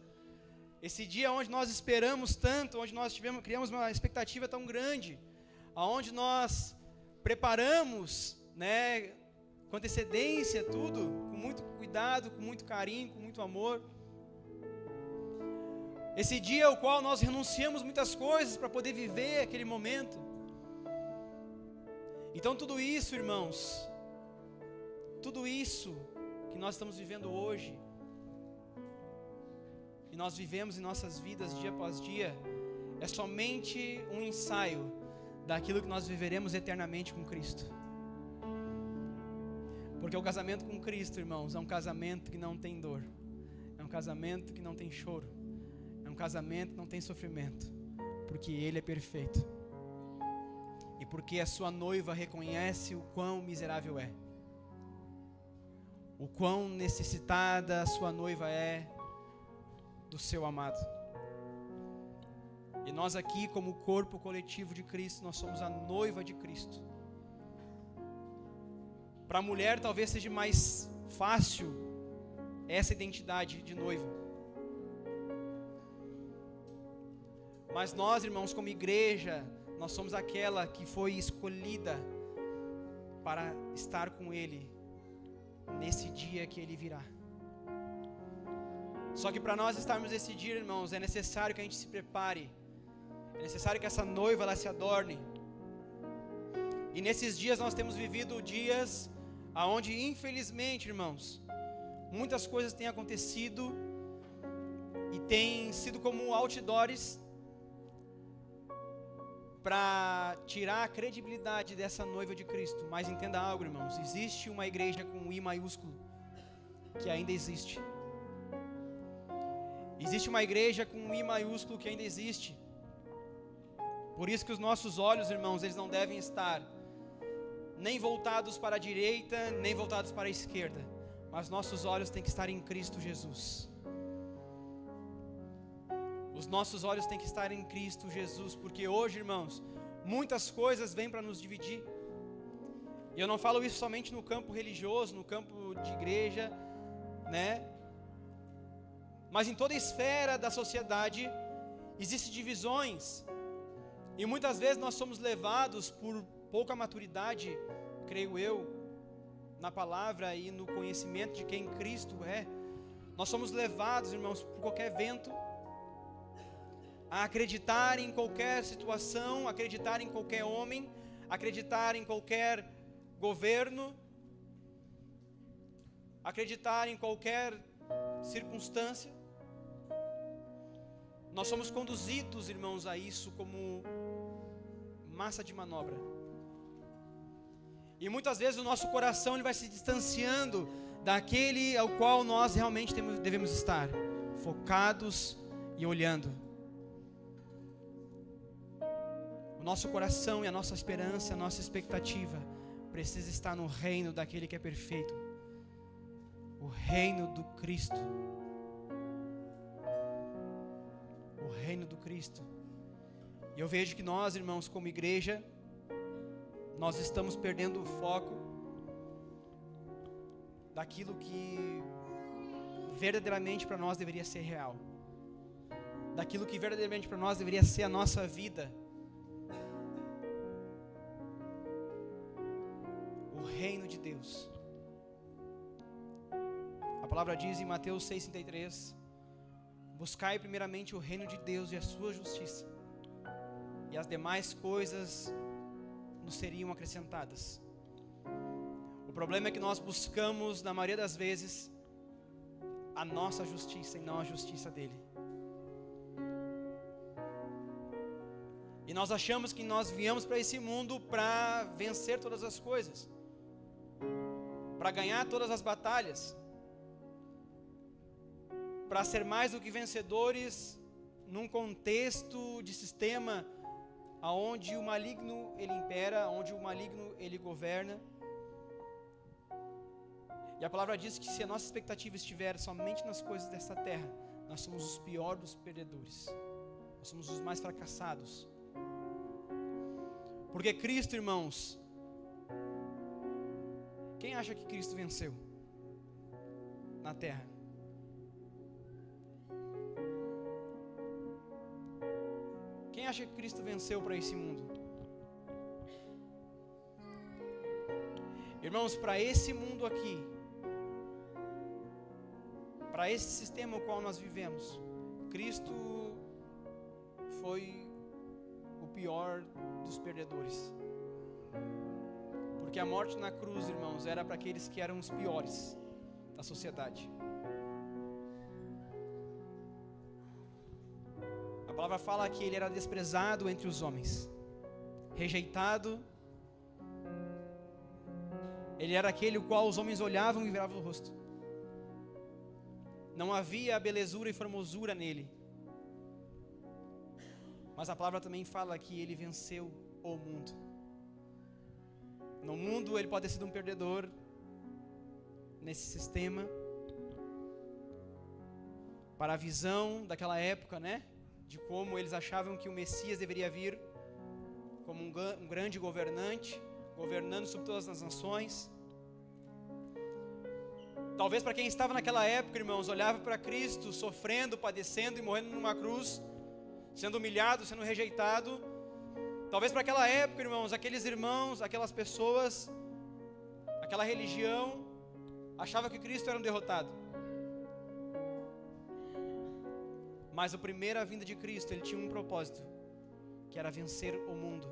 esse dia onde nós esperamos tanto, onde nós criamos uma expectativa tão grande, aonde nós preparamos, né, com antecedência tudo, com muito cuidado, com muito carinho, com muito amor. Esse dia ao qual nós renunciamos muitas coisas para poder viver aquele momento. Então tudo isso, irmãos, tudo isso que nós estamos vivendo hoje, e nós vivemos em nossas vidas dia após dia, é somente um ensaio daquilo que nós viveremos eternamente com Cristo. Porque o casamento com Cristo, irmãos, é um casamento que não tem dor, é um casamento que não tem choro, é um casamento que não tem sofrimento, porque Ele é perfeito e porque a sua noiva reconhece o quão miserável é, o quão necessitada a sua noiva é do seu amado. E nós aqui, como corpo coletivo de Cristo, nós somos a noiva de Cristo. Para a mulher talvez seja mais fácil essa identidade de noiva. Mas nós, irmãos, como igreja, nós somos aquela que foi escolhida para estar com Ele nesse dia que Ele virá. Só que para nós estarmos nesse dia, irmãos, é necessário que a gente se prepare. É necessário que essa noiva ela se adorne. E nesses dias nós temos vivido dias aonde, infelizmente, irmãos, muitas coisas têm acontecido e têm sido como outdoors para tirar a credibilidade dessa noiva de Cristo. Mas entenda algo, irmãos, existe uma igreja com um I maiúsculo que ainda existe. Existe uma igreja com um I maiúsculo que ainda existe. Por isso que os nossos olhos, irmãos, eles não devem estar nem voltados para a direita, nem voltados para a esquerda, mas nossos olhos têm que estar em Cristo Jesus. Os nossos olhos têm que estar em Cristo Jesus, porque hoje, irmãos, muitas coisas vêm para nos dividir. E eu não falo isso somente no campo religioso, no campo de igreja, né? Mas em toda a esfera da sociedade existem divisões. E muitas vezes nós somos levados por pouca maturidade, creio eu, na palavra e no conhecimento de quem Cristo é. Nós somos levados, irmãos, por qualquer vento, a acreditar em qualquer situação, acreditar em qualquer homem, acreditar em qualquer governo, acreditar em qualquer circunstância. Nós somos conduzidos, irmãos, a isso como massa de manobra. E muitas vezes o nosso coração ele vai se distanciando daquele ao qual nós realmente devemos estar, focados e olhando. O nosso coração e a nossa esperança, a nossa expectativa precisa estar no reino daquele que é perfeito, o reino do Cristo. O reino do Cristo. E eu vejo que nós, irmãos, como igreja, nós estamos perdendo o foco daquilo que verdadeiramente para nós deveria ser real, daquilo que verdadeiramente para nós deveria ser a nossa vida. O reino de Deus. A palavra diz em Mateus 6,33: buscai primeiramente o reino de Deus e a sua justiça, e as demais coisas nos seriam acrescentadas. O problema é que nós buscamos, na maioria das vezes, a nossa justiça e não a justiça dele. E nós achamos que nós viemos para esse mundo para vencer todas as coisas, para ganhar todas as batalhas, para ser mais do que vencedores num contexto de sistema onde o maligno ele impera, onde o maligno ele governa. E a palavra diz que se a nossa expectativa estiver somente nas coisas desta terra, nós somos os piores dos perdedores, nós somos os mais fracassados. Porque Cristo, irmãos, quem acha que Cristo venceu na terra? Quem acha que Cristo venceu para esse mundo? Irmãos, para esse mundo aqui, para esse sistema no qual nós vivemos, Cristo foi o pior dos perdedores. Porque a morte na cruz, irmãos, era para aqueles que eram os piores da sociedade. A palavra fala que ele era desprezado entre os homens, rejeitado. Ele era aquele o qual os homens olhavam e viravam o rosto. Não havia belezura e formosura nele. Mas a palavra também fala que ele venceu o mundo. No mundo ele pode ter sido um perdedor, nesse sistema, para a visão daquela época, né? De como eles achavam que o Messias deveria vir como um grande governante, governando sobre todas as nações. Talvez para quem estava naquela época, irmãos, olhava para Cristo sofrendo, padecendo e morrendo numa cruz, sendo humilhado, sendo rejeitado. Talvez para aquela época, irmãos, aqueles irmãos, aquelas pessoas, aquela religião, achava que Cristo era um derrotado. Mas a primeira vinda de Cristo, ele tinha um propósito, que era vencer o mundo,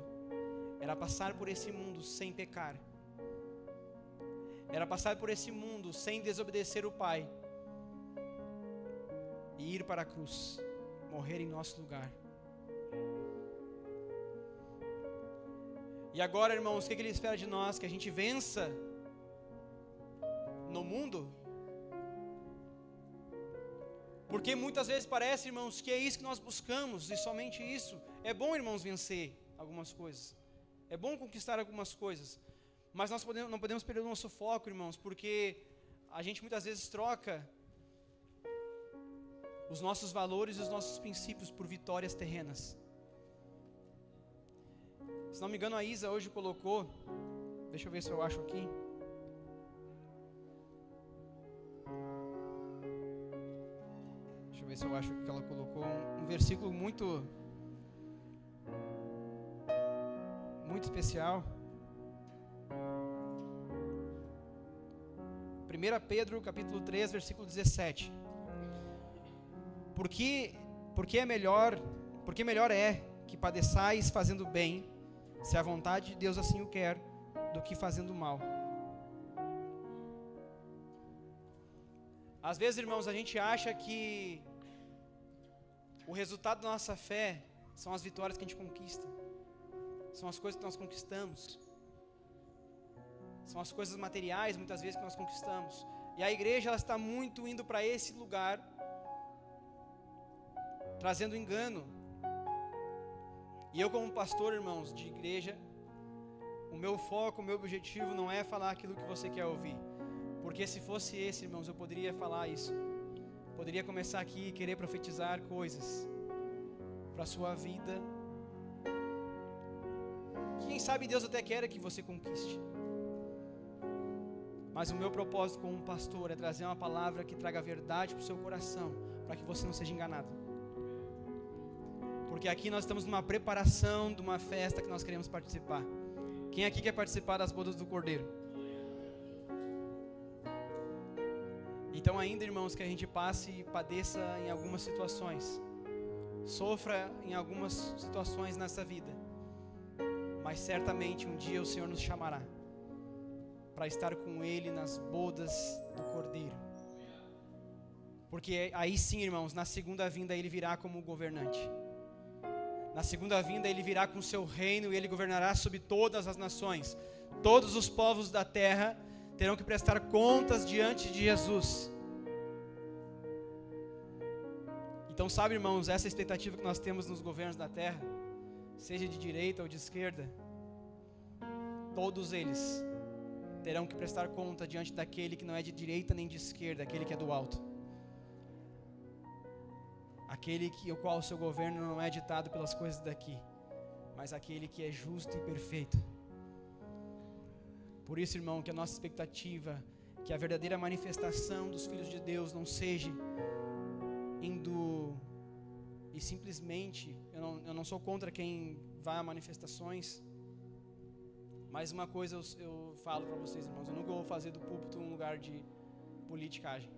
era passar por esse mundo sem pecar, era passar por esse mundo sem desobedecer o Pai, e ir para a cruz, morrer em nosso lugar. E agora, irmãos, o que Ele espera de nós? Que a gente vença no mundo? Porque muitas vezes parece, irmãos, que é isso que nós buscamos, e somente isso. É bom, irmãos, vencer algumas coisas, é bom conquistar algumas coisas, mas nós não podemos perder o nosso foco, irmãos, porque a gente muitas vezes troca os nossos valores e os nossos princípios por vitórias terrenas. Se não me engano, a Isa hoje colocou, deixa eu ver se eu acho aqui. Deixa eu ver se eu acho que ela colocou um versículo muito especial. 1 Pedro capítulo 3, versículo 17. Porque melhor é que padeçais fazendo bem, se a vontade de Deus assim o quer, do que fazendo mal. Às vezes, irmãos, a gente acha que o resultado da nossa fé são as vitórias que a gente conquista, são as coisas que nós conquistamos, são as coisas materiais, muitas vezes, que nós conquistamos. E a igreja, ela está muito indo para esse lugar, trazendo engano. E eu, como pastor, irmãos, de igreja, o meu foco, o meu objetivo não é falar aquilo que você quer ouvir. Porque se fosse esse, irmãos, eu poderia falar isso. Poderia começar aqui e querer profetizar coisas para a sua vida. Quem sabe Deus até quer que você conquiste. Mas o meu propósito como pastor é trazer uma palavra que traga verdade para o seu coração, para que você não seja enganado. Porque aqui nós estamos numa preparação de uma festa que nós queremos participar. Quem aqui quer participar das bodas do Cordeiro? Então ainda, irmãos, que a gente passe e padeça em algumas situações, sofra em algumas situações nessa vida, mas certamente um dia o Senhor nos chamará para estar com Ele nas bodas do Cordeiro. Porque aí sim, irmãos, na segunda vinda Ele virá como governante. Na segunda vinda Ele virá com o seu reino e Ele governará sobre todas as nações. Todos os povos da terra terão que prestar contas diante de Jesus. Então, sabe, irmãos, essa expectativa que nós temos nos governos da terra, seja de direita ou de esquerda, todos eles terão que prestar conta diante daquele que não é de direita nem de esquerda, aquele que é do alto. Aquele o qual o seu governo não é ditado pelas coisas daqui, mas aquele que é justo e perfeito. Por isso, irmão, que a nossa expectativa, que a verdadeira manifestação dos filhos de Deus não seja indo e simplesmente, eu não sou contra quem vai a manifestações, mas uma coisa eu falo para vocês, irmãos, eu nunca vou fazer do púlpito um lugar de politicagem.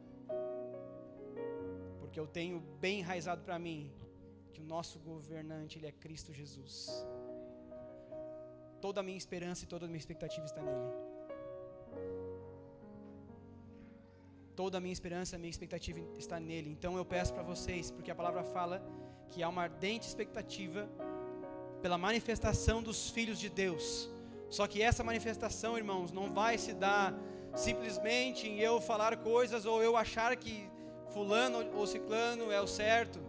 Porque eu tenho bem enraizado para mim que o nosso governante, Ele é Cristo Jesus. Toda a minha esperança e toda a minha expectativa está nele. Toda a minha esperança e a minha expectativa está nele. Então eu peço para vocês, porque a palavra fala que há uma ardente expectativa pela manifestação dos filhos de Deus. Só que essa manifestação, irmãos, não vai se dar simplesmente em eu falar coisas ou eu achar que fulano ou ciclano é o certo,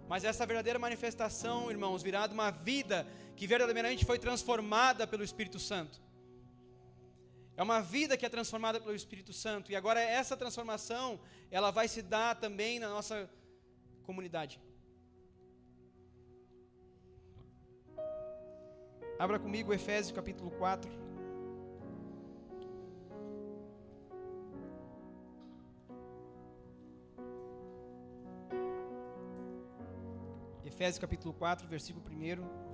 mas essa verdadeira manifestação, irmãos, virá de uma vida que verdadeiramente foi transformada pelo Espírito Santo. É uma vida que é transformada pelo Espírito Santo, e agora essa transformação, ela vai se dar também na nossa comunidade. Abra comigo Efésios capítulo 4. Efésios capítulo 4, versículo 1.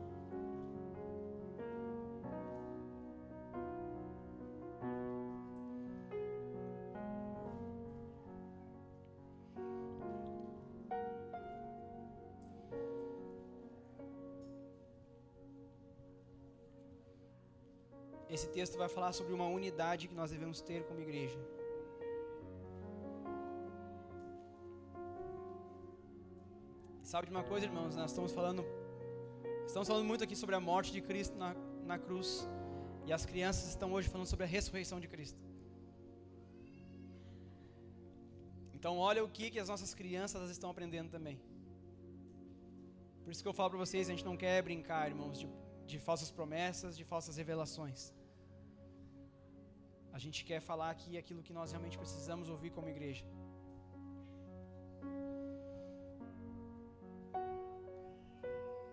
Esse texto vai falar sobre uma unidade que nós devemos ter como igreja. Sabe de uma coisa, irmãos? Nós estamos falando muito aqui sobre a morte de Cristo na cruz. E as crianças estão hoje falando sobre a ressurreição de Cristo. Então olha o que as nossas crianças estão aprendendo também. Por isso que eu falo para vocês, a gente não quer brincar, irmãos, de falsas promessas, de falsas revelações. A gente quer falar aqui aquilo que nós realmente precisamos ouvir como igreja.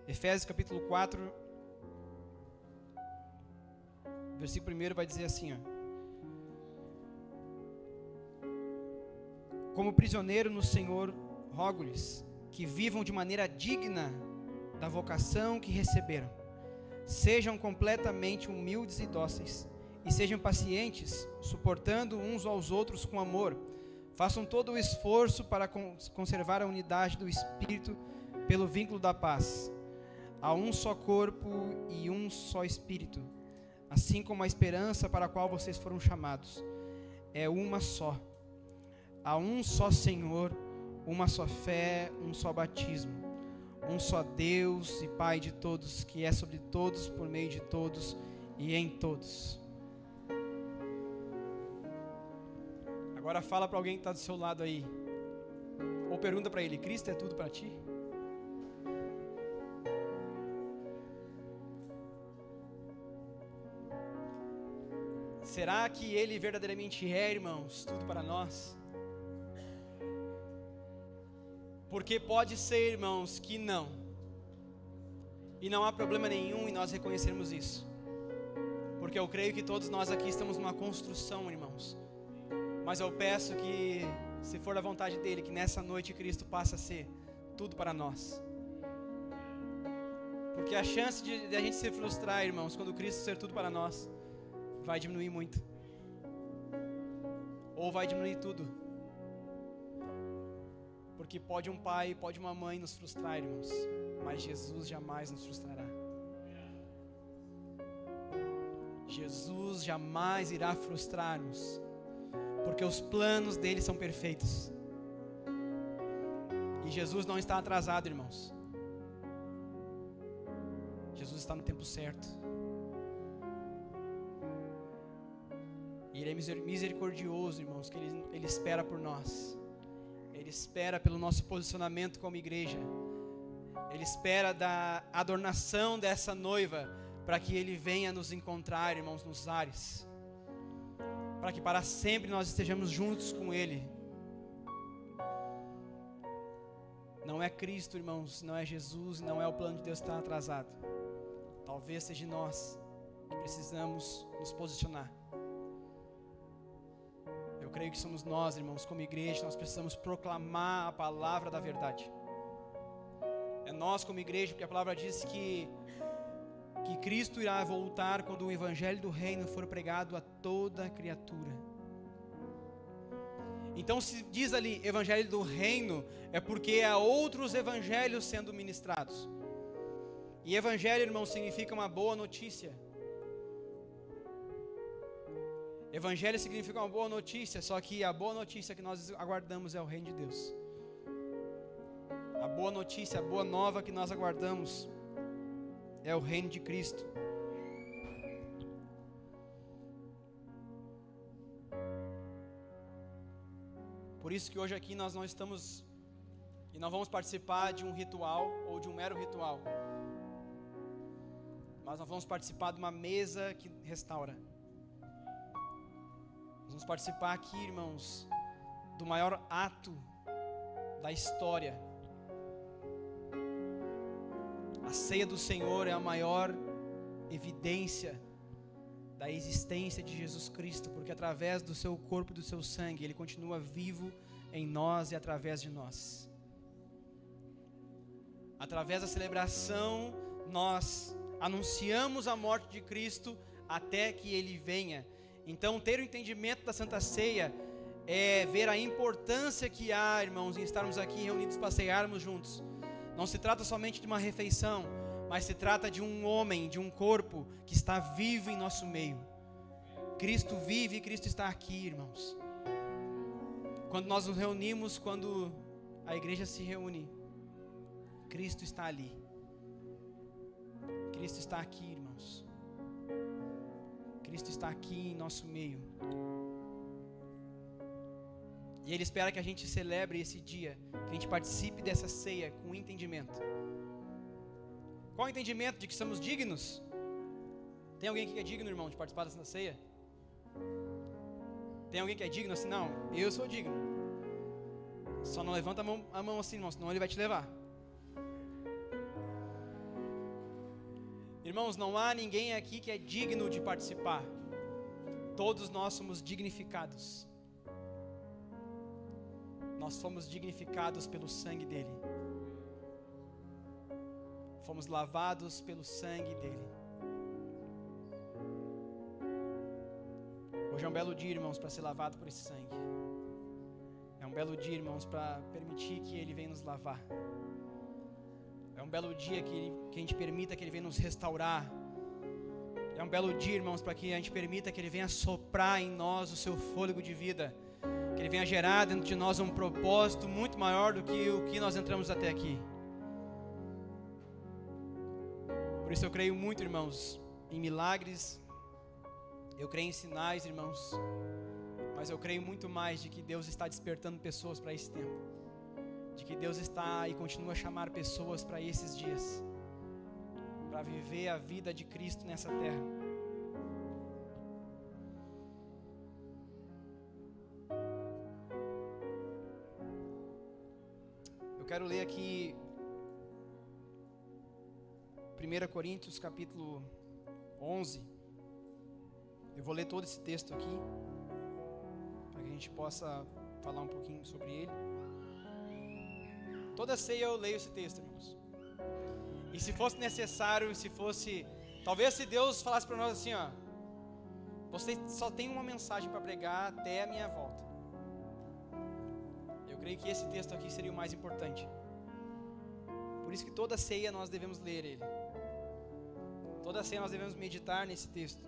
Efésios capítulo 4, versículo 1 vai dizer assim, ó: como prisioneiro no Senhor, rogo-lhes que vivam de maneira digna da vocação que receberam. Sejam completamente humildes e dóceis, e sejam pacientes, suportando uns aos outros com amor. Façam todo o esforço para conservar a unidade do Espírito pelo vínculo da paz. Há um só corpo e um só Espírito, assim como a esperança para a qual vocês foram chamados é uma só. Há um só Senhor, uma só fé, um só batismo, um só Deus e Pai de todos, que é sobre todos, por meio de todos e em todos. Agora fala para alguém que está do seu lado aí, ou pergunta para ele: Cristo é tudo para ti? Será que Ele verdadeiramente é, irmãos, tudo para nós? Porque pode ser, irmãos, que não. E não há problema nenhum em nós reconhecermos isso. Porque eu creio que todos nós aqui estamos numa construção, irmãos. Mas eu peço que, se for da vontade dEle, que nessa noite Cristo passe a ser tudo para nós. Porque a chance de a gente se frustrar, irmãos, quando Cristo ser tudo para nós, vai diminuir muito. Ou vai diminuir tudo. Porque pode um pai, pode uma mãe nos frustrar, irmãos, mas Jesus jamais nos frustrará. Jesus jamais irá frustrar-nos, porque os planos dele são perfeitos. E Jesus não está atrasado, irmãos. Jesus está no tempo certo. E Ele é misericordioso, irmãos, que Ele espera por nós. Ele espera pelo nosso posicionamento como igreja. Ele espera da adornação dessa noiva, para que Ele venha nos encontrar, irmãos, nos ares. Para que para sempre nós estejamos juntos com Ele. Não é Cristo, irmãos, não é Jesus, não é o plano de Deus que está atrasado. Talvez seja nós que precisamos nos posicionar. Eu creio que somos nós, irmãos, como igreja, nós precisamos proclamar a palavra da verdade. É nós como igreja, porque a palavra diz que Cristo irá voltar quando o evangelho do reino for pregado a toda criatura. Então se diz ali evangelho do reino, é porque há outros evangelhos sendo ministrados. E evangelho, irmão, significa uma boa notícia. Evangelho significa uma boa notícia, só que a boa notícia que nós aguardamos é o reino de Deus. A boa notícia, a boa nova que nós aguardamos é o reino de Cristo. Por isso que hoje aqui nós não estamos e não vamos participar de um ritual ou de um mero ritual. Mas nós vamos participar de uma mesa que restaura. Nós vamos participar aqui, irmãos, do maior ato da história. A ceia do Senhor é a maior evidência da existência de Jesus Cristo, porque através do seu corpo e do seu sangue, Ele continua vivo em nós e através de nós. Através da celebração, nós anunciamos a morte de Cristo até que Ele venha. Então, ter o entendimento da Santa Ceia é ver a importância que há, irmãos, em estarmos aqui reunidos para cearmos juntos. Não se trata somente de uma refeição, mas se trata de um homem, de um corpo que está vivo em nosso meio. Cristo vive e Cristo está aqui, irmãos. Quando nós nos reunimos, quando a igreja se reúne, Cristo está ali. Cristo está aqui, irmãos. Cristo está aqui em nosso meio. E Ele espera que a gente celebre esse dia, que a gente participe dessa ceia com entendimento. Qual o entendimento de que somos dignos? Tem alguém que é digno, irmão, de participar dessa ceia? Tem alguém que é digno assim? Não, eu sou digno. Só não levanta a mão assim, irmão, senão Ele vai te levar. Irmãos, não há ninguém aqui que é digno de participar. Todos nós somos dignificados. Nós fomos dignificados pelo sangue dEle. Fomos lavados pelo sangue dEle. Hoje é um belo dia, irmãos, para ser lavado por esse sangue. É um belo dia, irmãos, para permitir que Ele venha nos lavar. É um belo dia que a gente permita que Ele venha nos restaurar. É um belo dia, irmãos, para que a gente permita que Ele venha soprar em nós o seu fôlego de vida. Que Ele venha gerar dentro de nós um propósito muito maior do que o que nós entramos até aqui. Por isso eu creio muito, irmãos, em milagres. Eu creio em sinais, irmãos. Mas eu creio muito mais de que Deus está despertando pessoas para esse tempo. De que Deus está e continua a chamar pessoas para esses dias. Para viver a vida de Cristo nessa terra. quero ler aqui 1 Coríntios capítulo 11. Eu vou ler todo esse texto aqui, para que a gente possa falar um pouquinho sobre ele. Toda ceia eu leio esse texto, irmãos. E se fosse necessário, talvez se Deus falasse para nós assim, ó, você só tem uma mensagem para pregar até a minha volta. Eu creio que esse texto aqui seria o mais importante. Por isso que toda ceia nós devemos ler ele. Toda ceia nós devemos meditar nesse texto.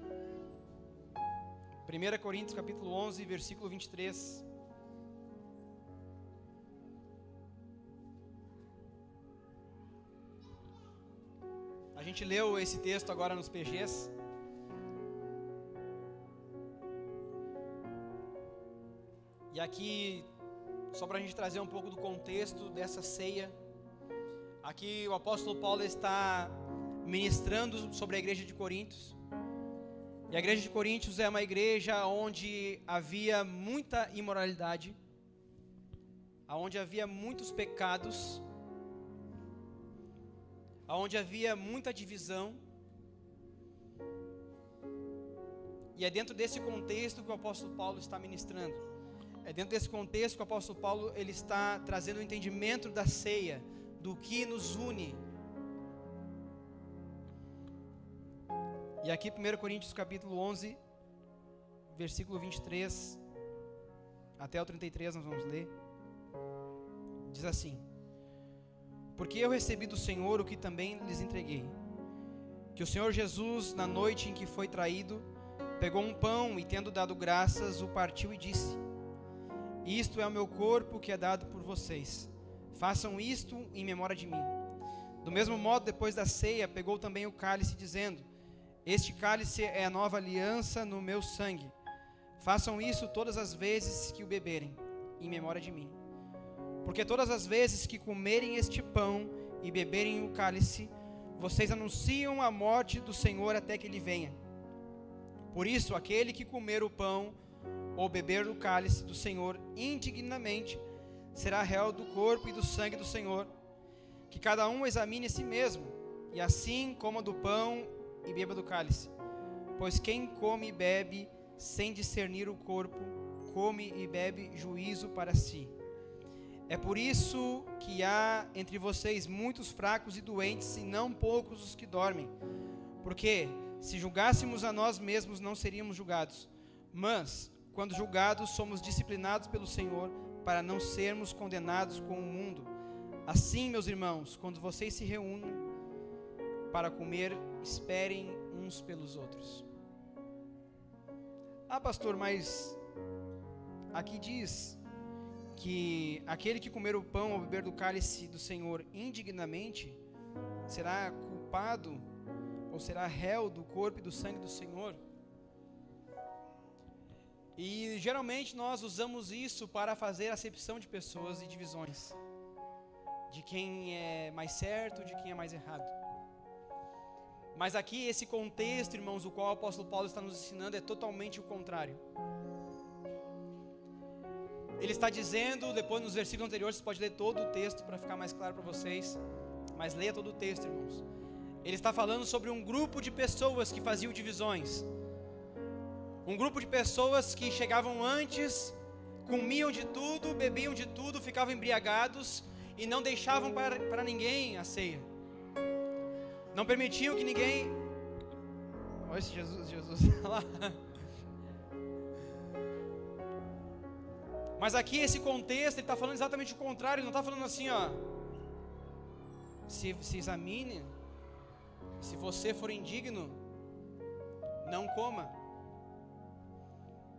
1 Coríntios capítulo 11, versículo 23. A gente leu esse texto agora nos PGs. E aqui, só para a gente trazer um pouco do contexto dessa ceia, aqui o apóstolo Paulo está ministrando sobre a igreja de Coríntios. E a igreja de Coríntios é uma igreja onde havia muita imoralidade, onde havia muitos pecados, onde havia muita divisão. E é dentro desse contexto que o apóstolo Paulo está ministrando. É dentro desse contexto que o apóstolo Paulo ele está trazendo o entendimento da ceia, do que nos une. E aqui 1 Coríntios capítulo 11, versículo 23 até o 33 nós vamos ler. Diz assim: porque eu recebi do Senhor o que também lhes entreguei, que o Senhor Jesus, na noite em que foi traído, pegou um pão e, tendo dado graças, o partiu e disse: isto é o meu corpo que é dado por vocês, façam isto em memória de mim. Do mesmo modo, depois da ceia, pegou também o cálice, dizendo: este cálice é a nova aliança no meu sangue, façam isso todas as vezes que o beberem, em memória de mim. Porque todas as vezes que comerem este pão e beberem o cálice, vocês anunciam a morte do Senhor até que Ele venha. Por isso, aquele que comer o pão ou beber o cálice do Senhor indignamente, será réu do corpo e do sangue do Senhor. Que cada um examine a si mesmo, e assim coma do pão e beba do cálice. Pois quem come e bebe sem discernir o corpo, come e bebe juízo para si. É por isso que há entre vocês muitos fracos e doentes, e não poucos os que dormem. Porque se julgássemos a nós mesmos, não seríamos julgados. Mas, quando julgados, somos disciplinados pelo Senhor, para não sermos condenados com o mundo. Assim, meus irmãos, quando vocês se reúnem para comer, esperem uns pelos outros. Ah, pastor, mas aqui diz que aquele que comer o pão ou beber do cálice do Senhor indignamente será culpado ou será réu do corpo e do sangue do Senhor. E geralmente nós usamos isso para fazer acepção de pessoas e divisões, de quem é mais certo, de quem é mais errado. Mas aqui esse contexto, irmãos, o qual o apóstolo Paulo está nos ensinando é totalmente o contrário. Ele está dizendo, depois nos versículos anteriores, você pode ler todo o texto para ficar mais claro para vocês, mas leia todo o texto, irmãos. Ele está falando sobre um grupo de pessoas que faziam divisões. Um grupo de pessoas que chegavam antes, comiam de tudo, bebiam de tudo, ficavam embriagados e não deixavam para ninguém a ceia. Não permitiam que ninguém... Olha esse Jesus lá. Mas aqui esse contexto, ele está falando exatamente o contrário. Ele não está falando assim, ó, se examine, se você for indigno, não coma.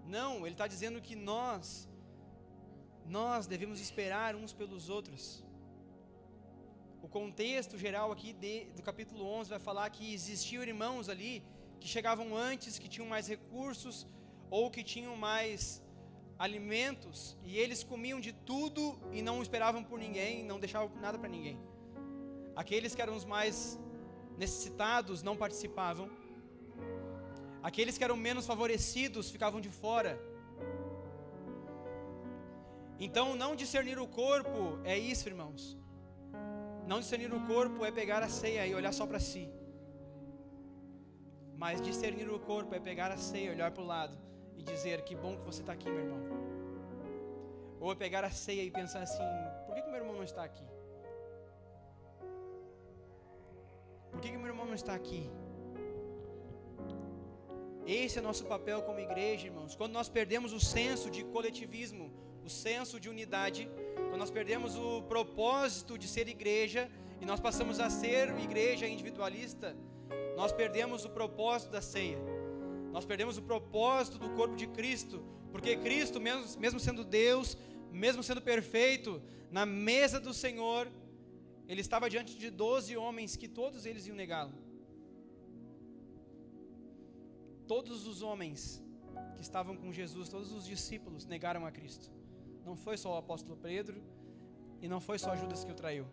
Não, ele está dizendo que nós devemos esperar uns pelos outros. O contexto geral aqui do capítulo 11 vai falar que existiam irmãos ali que chegavam antes, que tinham mais recursos ou que tinham mais alimentos, e eles comiam de tudo e não esperavam por ninguém, não deixavam nada para ninguém. Aqueles que eram os mais necessitados não participavam. Aqueles que eram menos favorecidos ficavam de fora. Então, não discernir o corpo é isso, irmãos. Não discernir o corpo é pegar a ceia e olhar só para si. Mas discernir o corpo é pegar a ceia, olhar para o lado e dizer: que bom que você está aqui, meu irmão. Ou é pegar a ceia e pensar assim: por que meu irmão não está aqui? Por que meu irmão não está aqui? Esse é nosso papel como igreja, irmãos. Quando nós perdemos o senso de coletivismo, o senso de unidade, quando nós perdemos o propósito de ser igreja e nós passamos a ser igreja individualista, nós perdemos o propósito da ceia. Nós perdemos o propósito do corpo de Cristo, porque Cristo, mesmo sendo Deus, mesmo sendo perfeito, na mesa do Senhor, Ele estava diante de 12 homens que todos eles iam negá-lo. Todos os homens que estavam com Jesus, todos os discípulos negaram a Cristo. Não foi só o apóstolo Pedro e não foi só Judas que o traiu.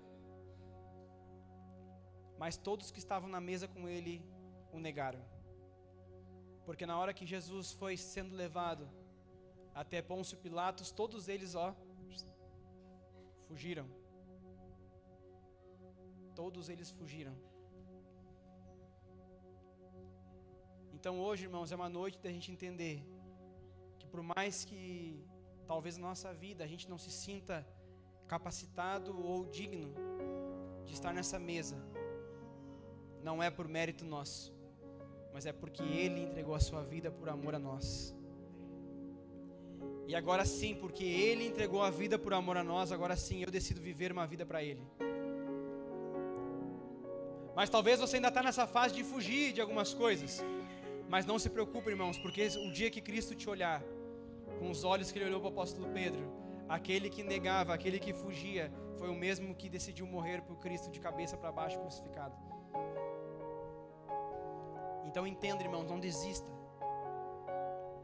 Mas todos que estavam na mesa com ele o negaram. Porque na hora que Jesus foi sendo levado até Pôncio Pilatos, todos eles, fugiram. Todos eles fugiram. Então hoje, irmãos, é uma noite da gente entender que por mais que talvez na nossa vida a gente não se sinta capacitado ou digno de estar nessa mesa, não é por mérito nosso, mas é porque Ele entregou a sua vida por amor a nós. E agora sim, porque Ele entregou a vida por amor a nós, agora sim eu decido viver uma vida para Ele. Mas talvez você ainda está nessa fase de fugir de algumas coisas. Mas não se preocupe, irmãos, porque o dia que Cristo te olhar, com os olhos que Ele olhou para o apóstolo Pedro, aquele que negava, aquele que fugia, foi o mesmo que decidiu morrer por Cristo de cabeça para baixo crucificado. Então entenda, irmãos, não desista.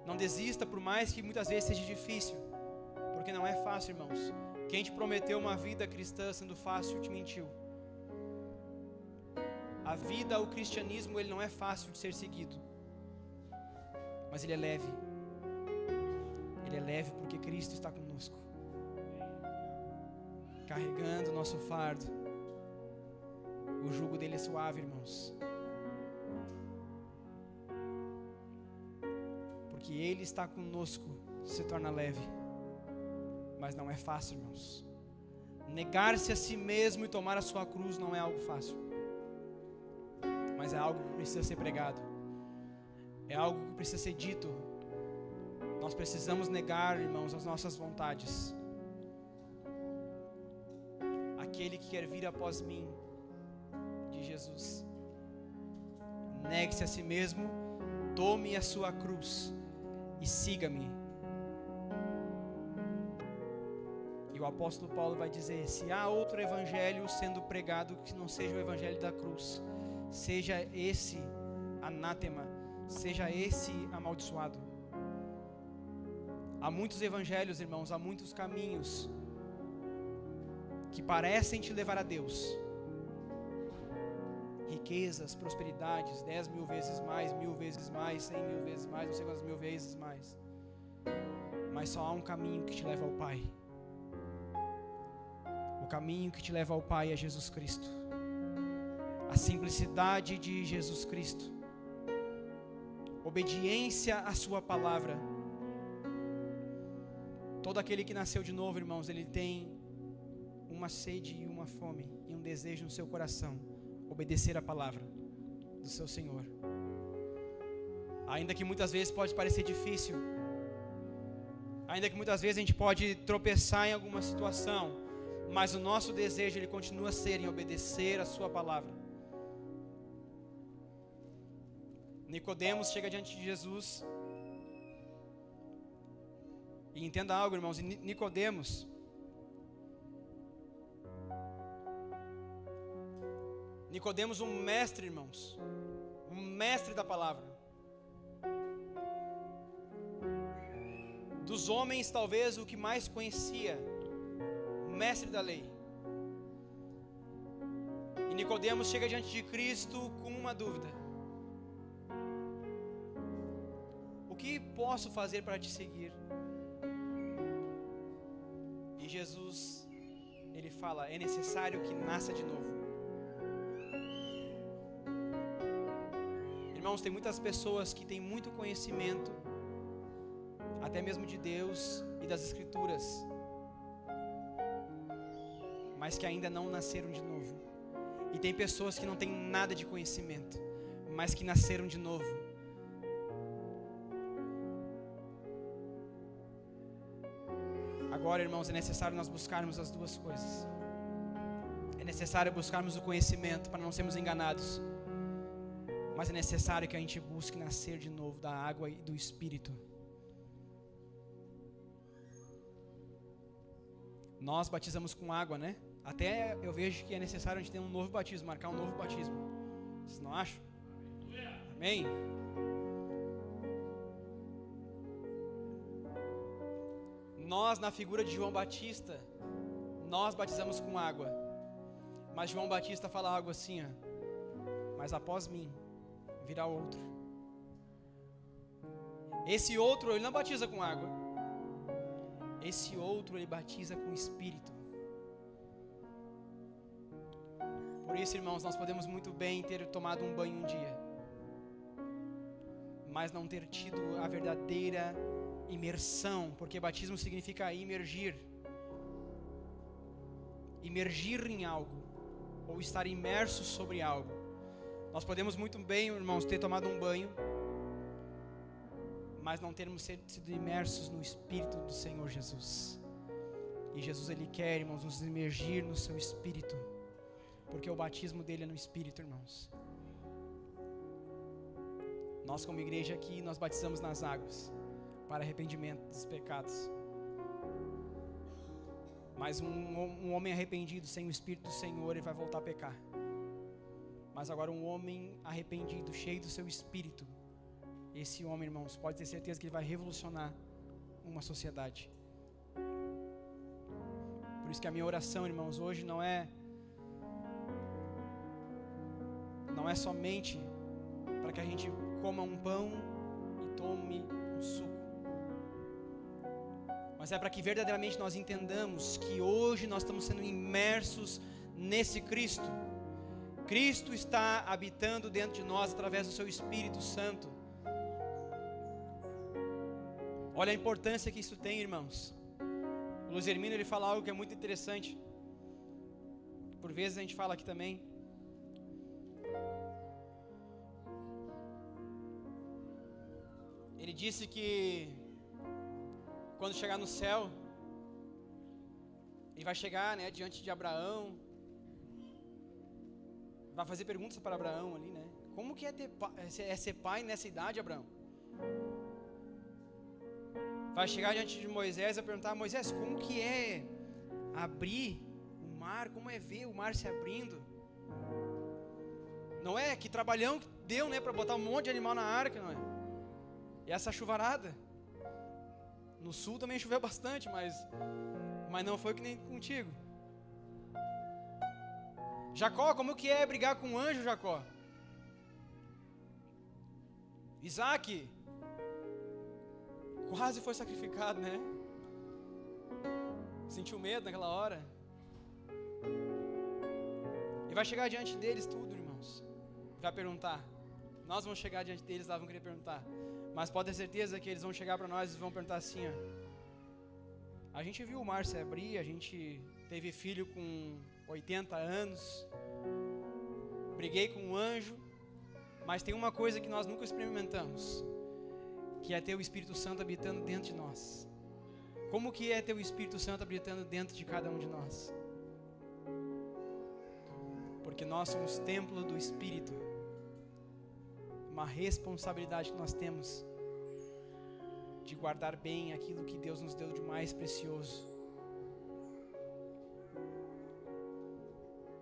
Não desista, por mais que muitas vezes seja difícil, porque não é fácil, irmãos. Quem te prometeu uma vida cristã sendo fácil te mentiu. A vida, o cristianismo, ele não é fácil de ser seguido, mas ele é leve. Ele é leve porque Cristo está conosco, carregando o nosso fardo. O jugo dele é suave, irmãos, porque Ele está conosco, se torna leve. Mas não é fácil, irmãos. Negar-se a si mesmo e tomar a sua cruz não é algo fácil, mas é algo que precisa ser pregado, é algo que precisa ser dito. Nós precisamos negar, irmãos, as nossas vontades. Aquele que quer vir após mim, de Jesus, negue-se a si mesmo, tome a sua cruz e siga-me. E o apóstolo Paulo vai dizer: se há outro evangelho sendo pregado que não seja o evangelho da cruz, seja esse anátema, seja esse amaldiçoado. Há muitos evangelhos, irmãos, há muitos caminhos que parecem te levar a Deus. Riquezas, prosperidades, 10.000 vezes mais, 1.000 vezes mais, 100.000 vezes mais, não sei quantas mil vezes mais. Mas só há um caminho que te leva ao Pai. O caminho que te leva ao Pai é Jesus Cristo. A simplicidade de Jesus Cristo. Obediência à sua palavra. Todo aquele que nasceu de novo, irmãos, ele tem uma sede e uma fome e um desejo no seu coração: obedecer a palavra do seu Senhor. Ainda que muitas vezes pode parecer difícil, ainda que muitas vezes a gente pode tropeçar em alguma situação, mas o nosso desejo, ele continua a ser em obedecer a sua palavra. Nicodemos chega diante de Jesus. E entenda algo, irmãos, Nicodemos, um mestre, irmãos, um mestre da palavra. Dos homens, talvez o que mais conhecia, o mestre da lei. E Nicodemos chega diante de Cristo com uma dúvida: o que posso fazer para te seguir? E Jesus ele fala: é necessário que nasça de novo. Irmãos, tem muitas pessoas que têm muito conhecimento, até mesmo de Deus e das Escrituras, mas que ainda não nasceram de novo. E tem pessoas que não têm nada de conhecimento, mas que nasceram de novo. Agora, irmãos, é necessário nós buscarmos as duas coisas. É necessário buscarmos o conhecimento para não sermos enganados, mas é necessário que a gente busque nascer de novo da água e do Espírito. Nós batizamos com água, né? Até eu vejo que é necessário a gente ter um novo batismo, marcar um novo batismo. Vocês não acham? Amém? Nós, na figura de João Batista, nós batizamos com água. Mas João Batista fala algo assim, ó: mas após mim virá outro. Esse outro, ele não batiza com água. Esse outro, ele batiza com o Espírito. Por isso, irmãos, nós podemos muito bem ter tomado um banho um dia, mas não ter tido a verdadeira imersão, porque batismo significa imergir. Imergir em algo, ou estar imerso sobre algo. Nós podemos muito bem, irmãos, ter tomado um banho, mas não termos sido imersos no Espírito do Senhor Jesus. E Jesus, Ele quer, irmãos, nos imergir no seu Espírito, porque o batismo dele é no Espírito, irmãos. Nós, como igreja aqui, nós batizamos nas águas para arrependimento dos pecados. Mas um homem arrependido sem o Espírito do Senhor, ele vai voltar a pecar. Mas agora um homem arrependido, cheio do seu Espírito, esse homem, irmãos, pode ter certeza que ele vai revolucionar uma sociedade. Por isso que a minha oração, irmãos, hoje não é somente para que a gente coma um pão e tome um suco, mas é para que verdadeiramente nós entendamos que hoje nós estamos sendo imersos nesse Cristo. Cristo está habitando dentro de nós através do seu Espírito Santo. Olha a importância que isso tem, irmãos. O Luiz Hermino, ele fala algo que é muito interessante. Por vezes a gente fala aqui também. Ele disse que quando chegar no céu, ele vai chegar, né, diante de Abraão, vai fazer perguntas para Abraão ali, né? Como que é ser pai nessa idade, Abraão? Vai chegar diante de Moisés e vai perguntar: Moisés, como que é abrir o mar? Como é ver o mar se abrindo? Não é? Que trabalhão que deu, né, para botar um monte de animal na arca, não é? E essa chuvarada. No sul também choveu bastante, mas não foi que nem contigo. Jacó, como que é brigar com um anjo, Jacó? Isaac quase foi sacrificado, né? Sentiu medo naquela hora. E vai chegar diante deles tudo, irmãos. Vai perguntar. Nós vamos chegar diante deles, lá vão querer perguntar. Mas pode ter certeza que eles vão chegar para nós e vão perguntar assim, ó: a gente viu o mar se abrir, a gente teve filho com 80 anos, briguei com um anjo, mas tem uma coisa que nós nunca experimentamos, que é ter o Espírito Santo habitando dentro de nós. Como que é ter o Espírito Santo habitando dentro de cada um de nós? Porque nós somos templo do Espírito. Uma responsabilidade que nós temos de guardar bem aquilo que Deus nos deu de mais precioso.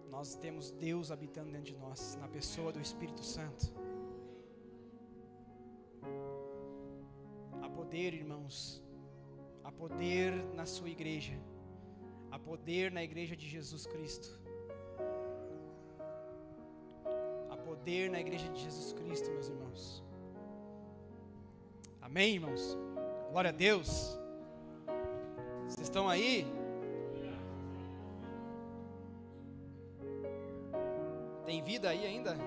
Nós temos Deus habitando dentro de nós, na pessoa do Espírito Santo. Há poder, irmãos, há poder na sua igreja, há poder na igreja de Jesus Cristo. Poder na igreja de Jesus Cristo, meus irmãos. Amém, irmãos? Glória a Deus. Vocês estão aí? Tem vida aí ainda?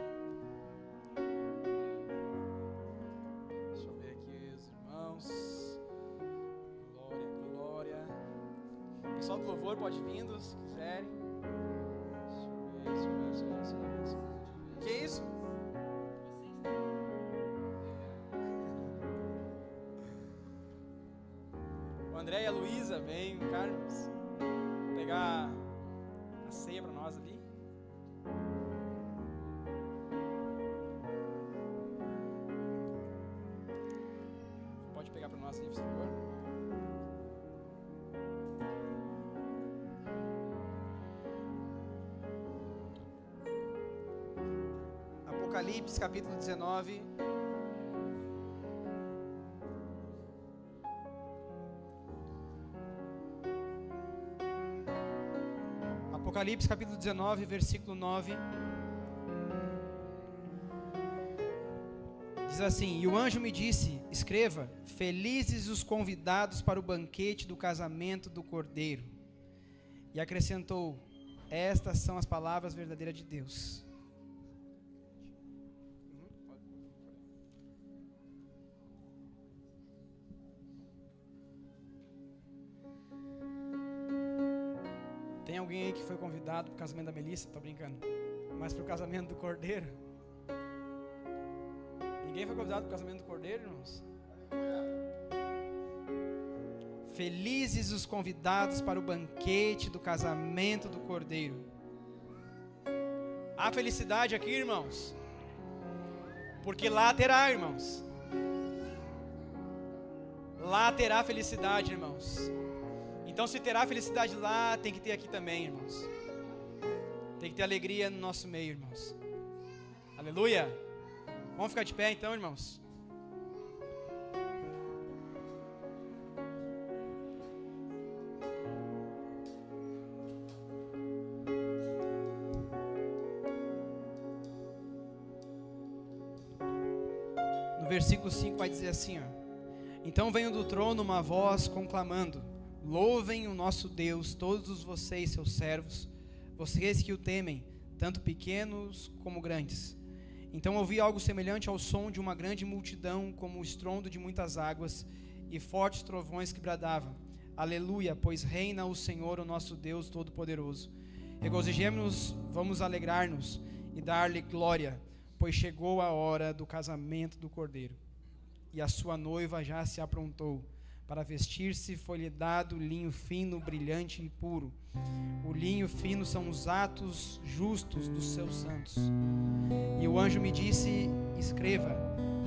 Deixa eu ver aqui os irmãos. Glória, glória. O pessoal do louvor pode vindo, se quiserem. Deixa eu ver. Que isso? O André e a Luísa, vem, o Carlos, pegar a ceia para nós ali. Pode pegar para nós ali, por favor. Apocalipse capítulo 19. Apocalipse capítulo 19, versículo 9. Diz assim: E o anjo me disse, escreva, felizes os convidados para o banquete do casamento do Cordeiro. E acrescentou, estas são as palavras verdadeiras de Deus. Tem alguém aí que foi convidado para o casamento da Melissa? Tô brincando. Mas para o casamento do Cordeiro? Ninguém foi convidado para o casamento do Cordeiro, irmãos? Felizes os convidados para o banquete do casamento do Cordeiro. Há felicidade aqui, irmãos? Porque lá terá, irmãos. Lá terá felicidade, irmãos. Então, se terá felicidade lá, tem que ter aqui também, irmãos. Tem que ter alegria no nosso meio, irmãos. Aleluia. Vamos ficar de pé então, irmãos. No versículo 5 vai dizer assim, ó: Então veio do trono uma voz conclamando: Louvem o nosso Deus, todos vocês, seus servos, vocês que o temem, tanto pequenos como grandes. Então ouvi algo semelhante ao som de uma grande multidão, como o estrondo de muitas águas, e fortes trovões que bradavam: Aleluia, pois reina o Senhor, o nosso Deus Todo-Poderoso. Regozijemo-nos, vamos alegrar-nos e dar-lhe glória, pois chegou a hora do casamento do Cordeiro, e a sua noiva já se aprontou. Para vestir-se foi-lhe dado linho fino, brilhante e puro. O linho fino são os atos justos dos seus santos. E o anjo me disse, escreva,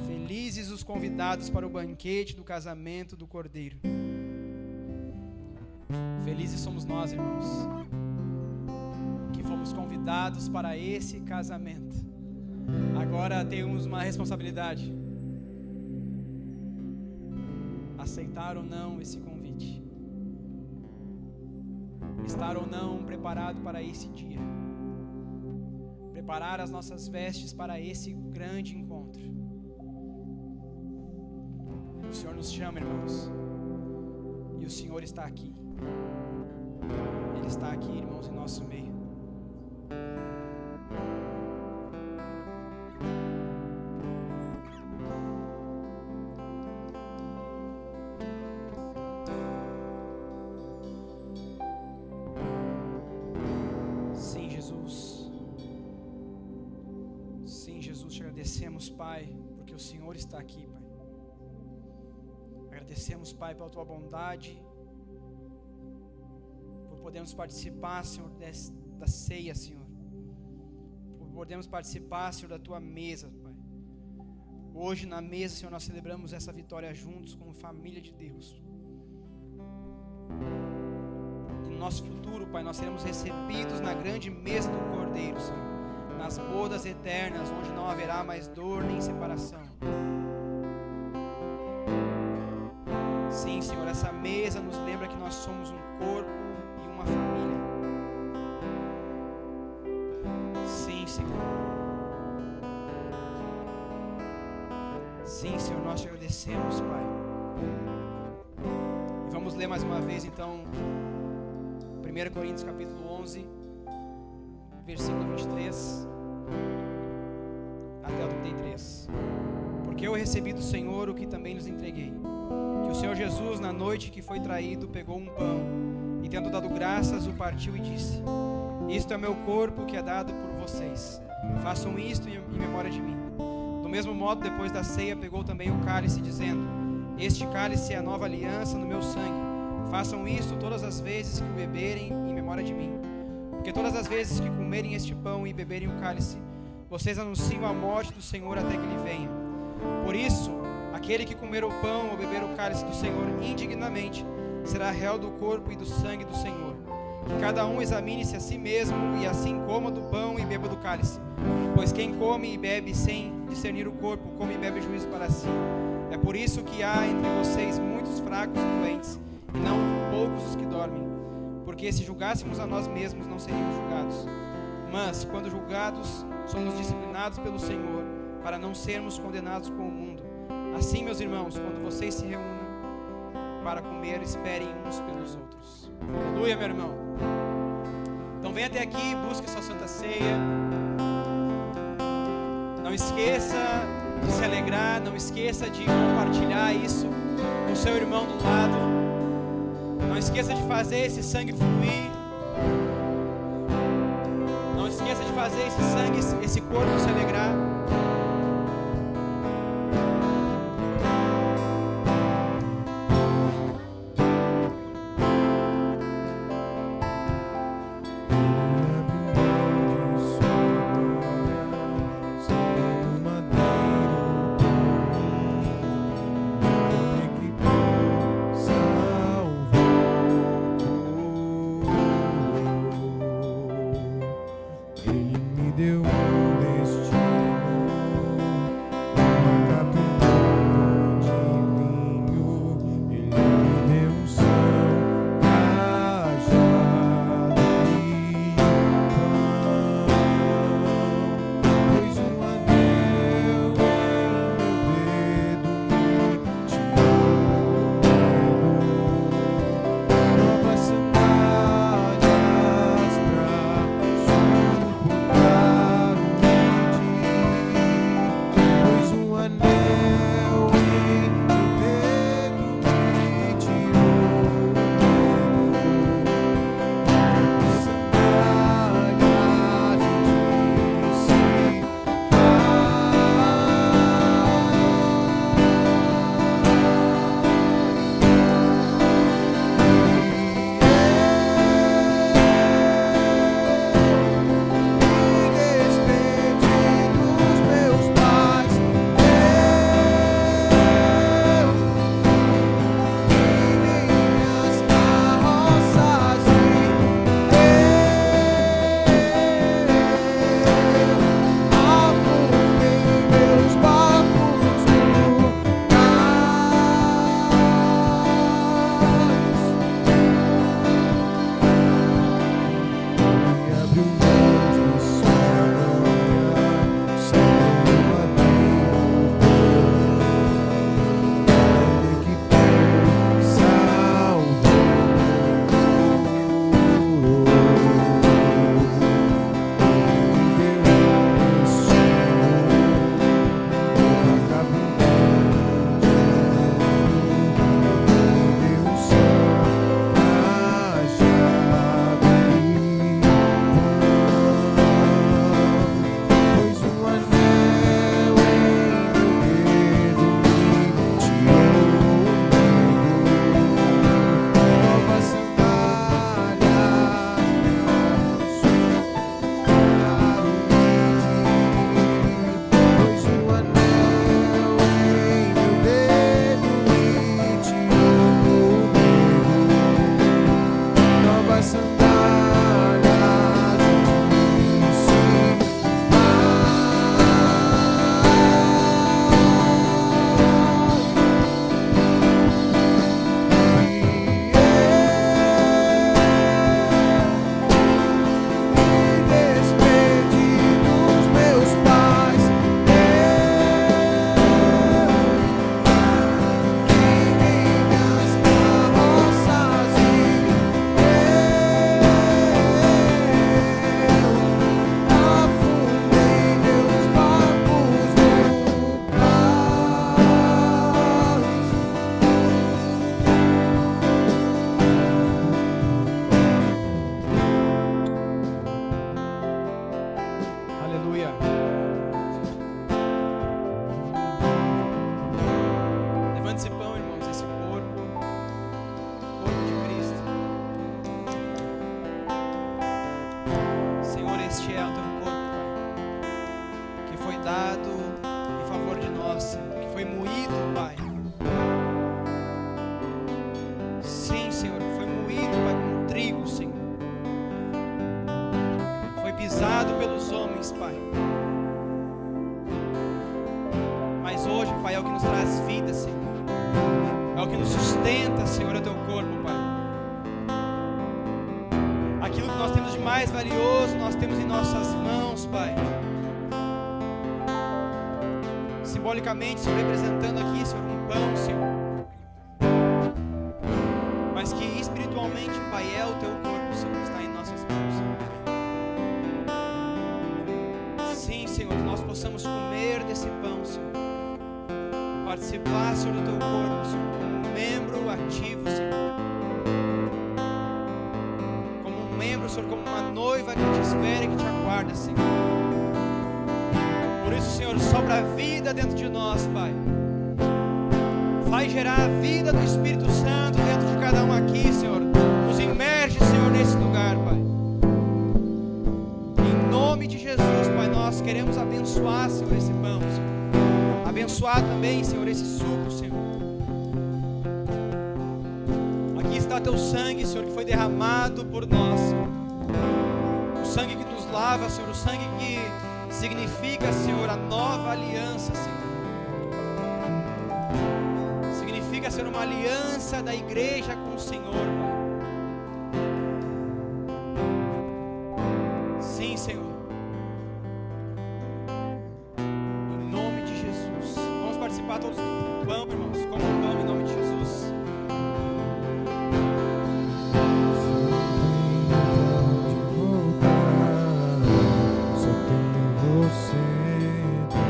felizes os convidados para o banquete do casamento do Cordeiro. Felizes somos nós, irmãos, que fomos convidados para esse casamento. Agora temos uma responsabilidade: aceitar ou não esse convite, estar ou não preparado para esse dia, preparar as nossas vestes para esse grande encontro. O Senhor nos chama, irmãos, e o Senhor está aqui. Ele está aqui, irmãos, em nosso meio. Agradecemos, Pai, porque o Senhor está aqui, Pai. Agradecemos, Pai, pela Tua bondade, por podermos participar, Senhor, da ceia, Senhor, por podermos participar, Senhor, da Tua mesa, Pai. Hoje na mesa, Senhor, nós celebramos essa vitória juntos como família de Deus. E no nosso futuro, Pai, nós seremos recebidos na grande mesa do Cordeiro, Senhor, nas bodas eternas, onde não haverá mais dor nem separação. Sim, Senhor, essa mesa nos lembra que nós somos um corpo e uma família. Sim, Senhor. Sim, Senhor, nós te agradecemos, Pai. E vamos ler mais uma vez, então, 1 Coríntios capítulo 11, versículo 23. 33. Porque eu recebi do Senhor o que também lhes entreguei, que o Senhor Jesus, na noite que foi traído, pegou um pão e, tendo dado graças, o partiu e disse: isto é meu corpo que é dado por vocês. Façam isto em memória de mim. Do mesmo modo, depois da ceia, pegou também o cálice, dizendo: este cálice é a nova aliança no meu sangue. Façam isto todas as vezes que o beberem em memória de mim. Porque todas as vezes que comerem este pão e beberem o cálice, vocês anunciam a morte do Senhor até que Ele venha. Por isso, aquele que comer o pão ou beber o cálice do Senhor indignamente será réu do corpo e do sangue do Senhor. Que cada um examine-se a si mesmo, e assim coma do pão e beba do cálice. Pois quem come e bebe sem discernir o corpo, come e bebe juízo para si. É por isso que há entre vocês muitos fracos e doentes, e não poucos os que dormem. Porque se julgássemos a nós mesmos, não seríamos julgados. Mas, quando julgados, somos disciplinados pelo Senhor, para não sermos condenados com o mundo. Assim, meus irmãos, quando vocês se reúnam para comer, esperem uns pelos outros. Aleluia, meu irmão. Então vem até aqui, busque sua Santa Ceia. Não esqueça de se alegrar, não esqueça de compartilhar isso com o seu irmão do lado. Não esqueça de fazer esse sangue fluir. Não esqueça de fazer esse sangue, esse corpo se alegrar. Aleluia. Levante esse pão, irmãos, esse corpo de Cristo. Senhor, este é o teu corpo, Pai, que foi dado em favor de nós, Senhor, que foi moído, Pai. Sim, Senhor, que foi moído, Pai, como trigo, Senhor. Foi pisado pelos homens, Pai. Mas hoje, Pai, é o que nos traz vida, Senhor. É o que nos sustenta, Senhor, é o teu corpo, Pai. Aquilo que nós temos de mais valioso, nós temos em nossas mãos, Pai. Simbolicamente, Senhor, representando aqui, Senhor, um pão, Senhor. Mas que espiritualmente, Pai, é o teu corpo, Senhor, que está em nossas mãos. Sim, Senhor, que nós possamos comer desse pão, Senhor. Participar, Senhor, do teu corpo, Senhor, como um membro ativo, Senhor. Como um membro, Senhor, como uma noiva que te espera e que te aguarda, Senhor. Por isso, Senhor, sobra vida dentro de nós, Pai. Faz gerar a vida do Espírito Santo dentro de cada um aqui, Senhor. Nos imerge, Senhor, nesse lugar, Pai. Em nome de Jesus, Pai, nós queremos abençoar, Senhor, esse pão, Senhor. Abençoar também, Senhor, esse suco, Senhor. Aqui está teu sangue, Senhor, que foi derramado por nós, Senhor. O sangue que nos lava, Senhor. O sangue que significa, Senhor, a nova aliança, Senhor. Significa ser uma aliança da igreja com o Senhor, Pai. Sim, Senhor. Em nome de Jesus. Vamos participar todos do pão, irmãos. Como o pão, em nome de Jesus. Só tenho você, pra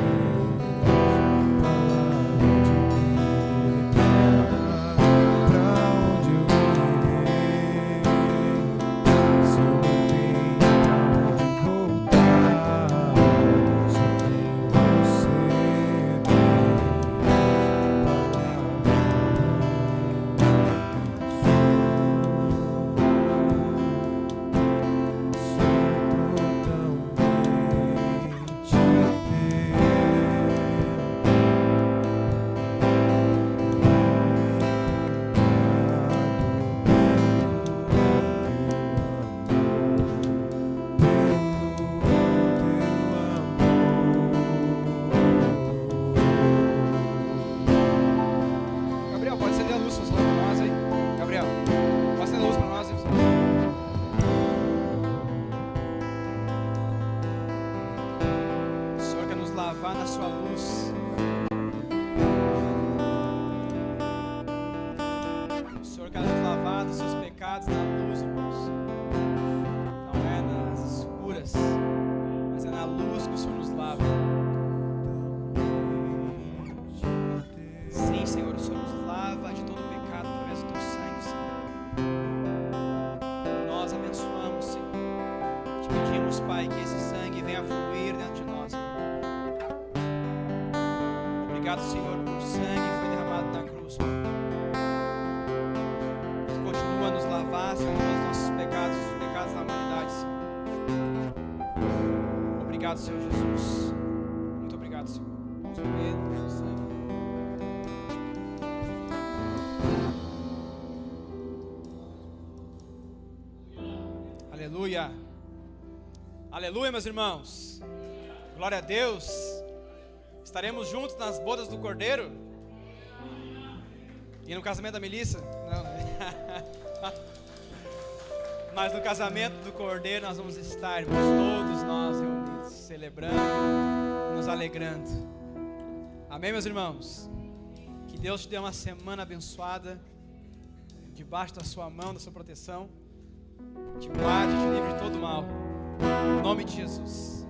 onde eu irei? Se eu não tenho pra onde voltar, só tenho você, Gabriel, pode acender a luz para nós aí. Gabriel, pode acender a luz para nós aí. O Senhor quer nos lavar na sua luz. O Senhor quer nos lavar dos seus pecados na luz, irmãos. Não é nas escuras, mas é na luz que o Senhor nos lava. Sim, Senhor, o Senhor nos lava de todo pecado através do teu sangue, Senhor. Nós abençoamos, Senhor. Te pedimos, Pai, que esse sangue venha fluir dentro de nós. Obrigado, Senhor, por sangue que foi derramado na cruz, Pai. Que continua a nos lavar, Senhor, dos nossos pecados, dos pecados da humanidade, Senhor. Obrigado, Senhor Jesus. Muito obrigado, Senhor. Vamos beber do sangue. Aleluia. Aleluia, meus irmãos. Glória a Deus. Estaremos juntos nas bodas do Cordeiro. E no casamento da Melissa? Não. Mas no casamento do Cordeiro nós vamos estar, irmãos, todos nós reunidos, celebrando e nos alegrando. Amém, meus irmãos? Que Deus te dê uma semana abençoada, debaixo da sua mão, da sua proteção. Te guarde, te livre de todo mal. Em nome de Jesus.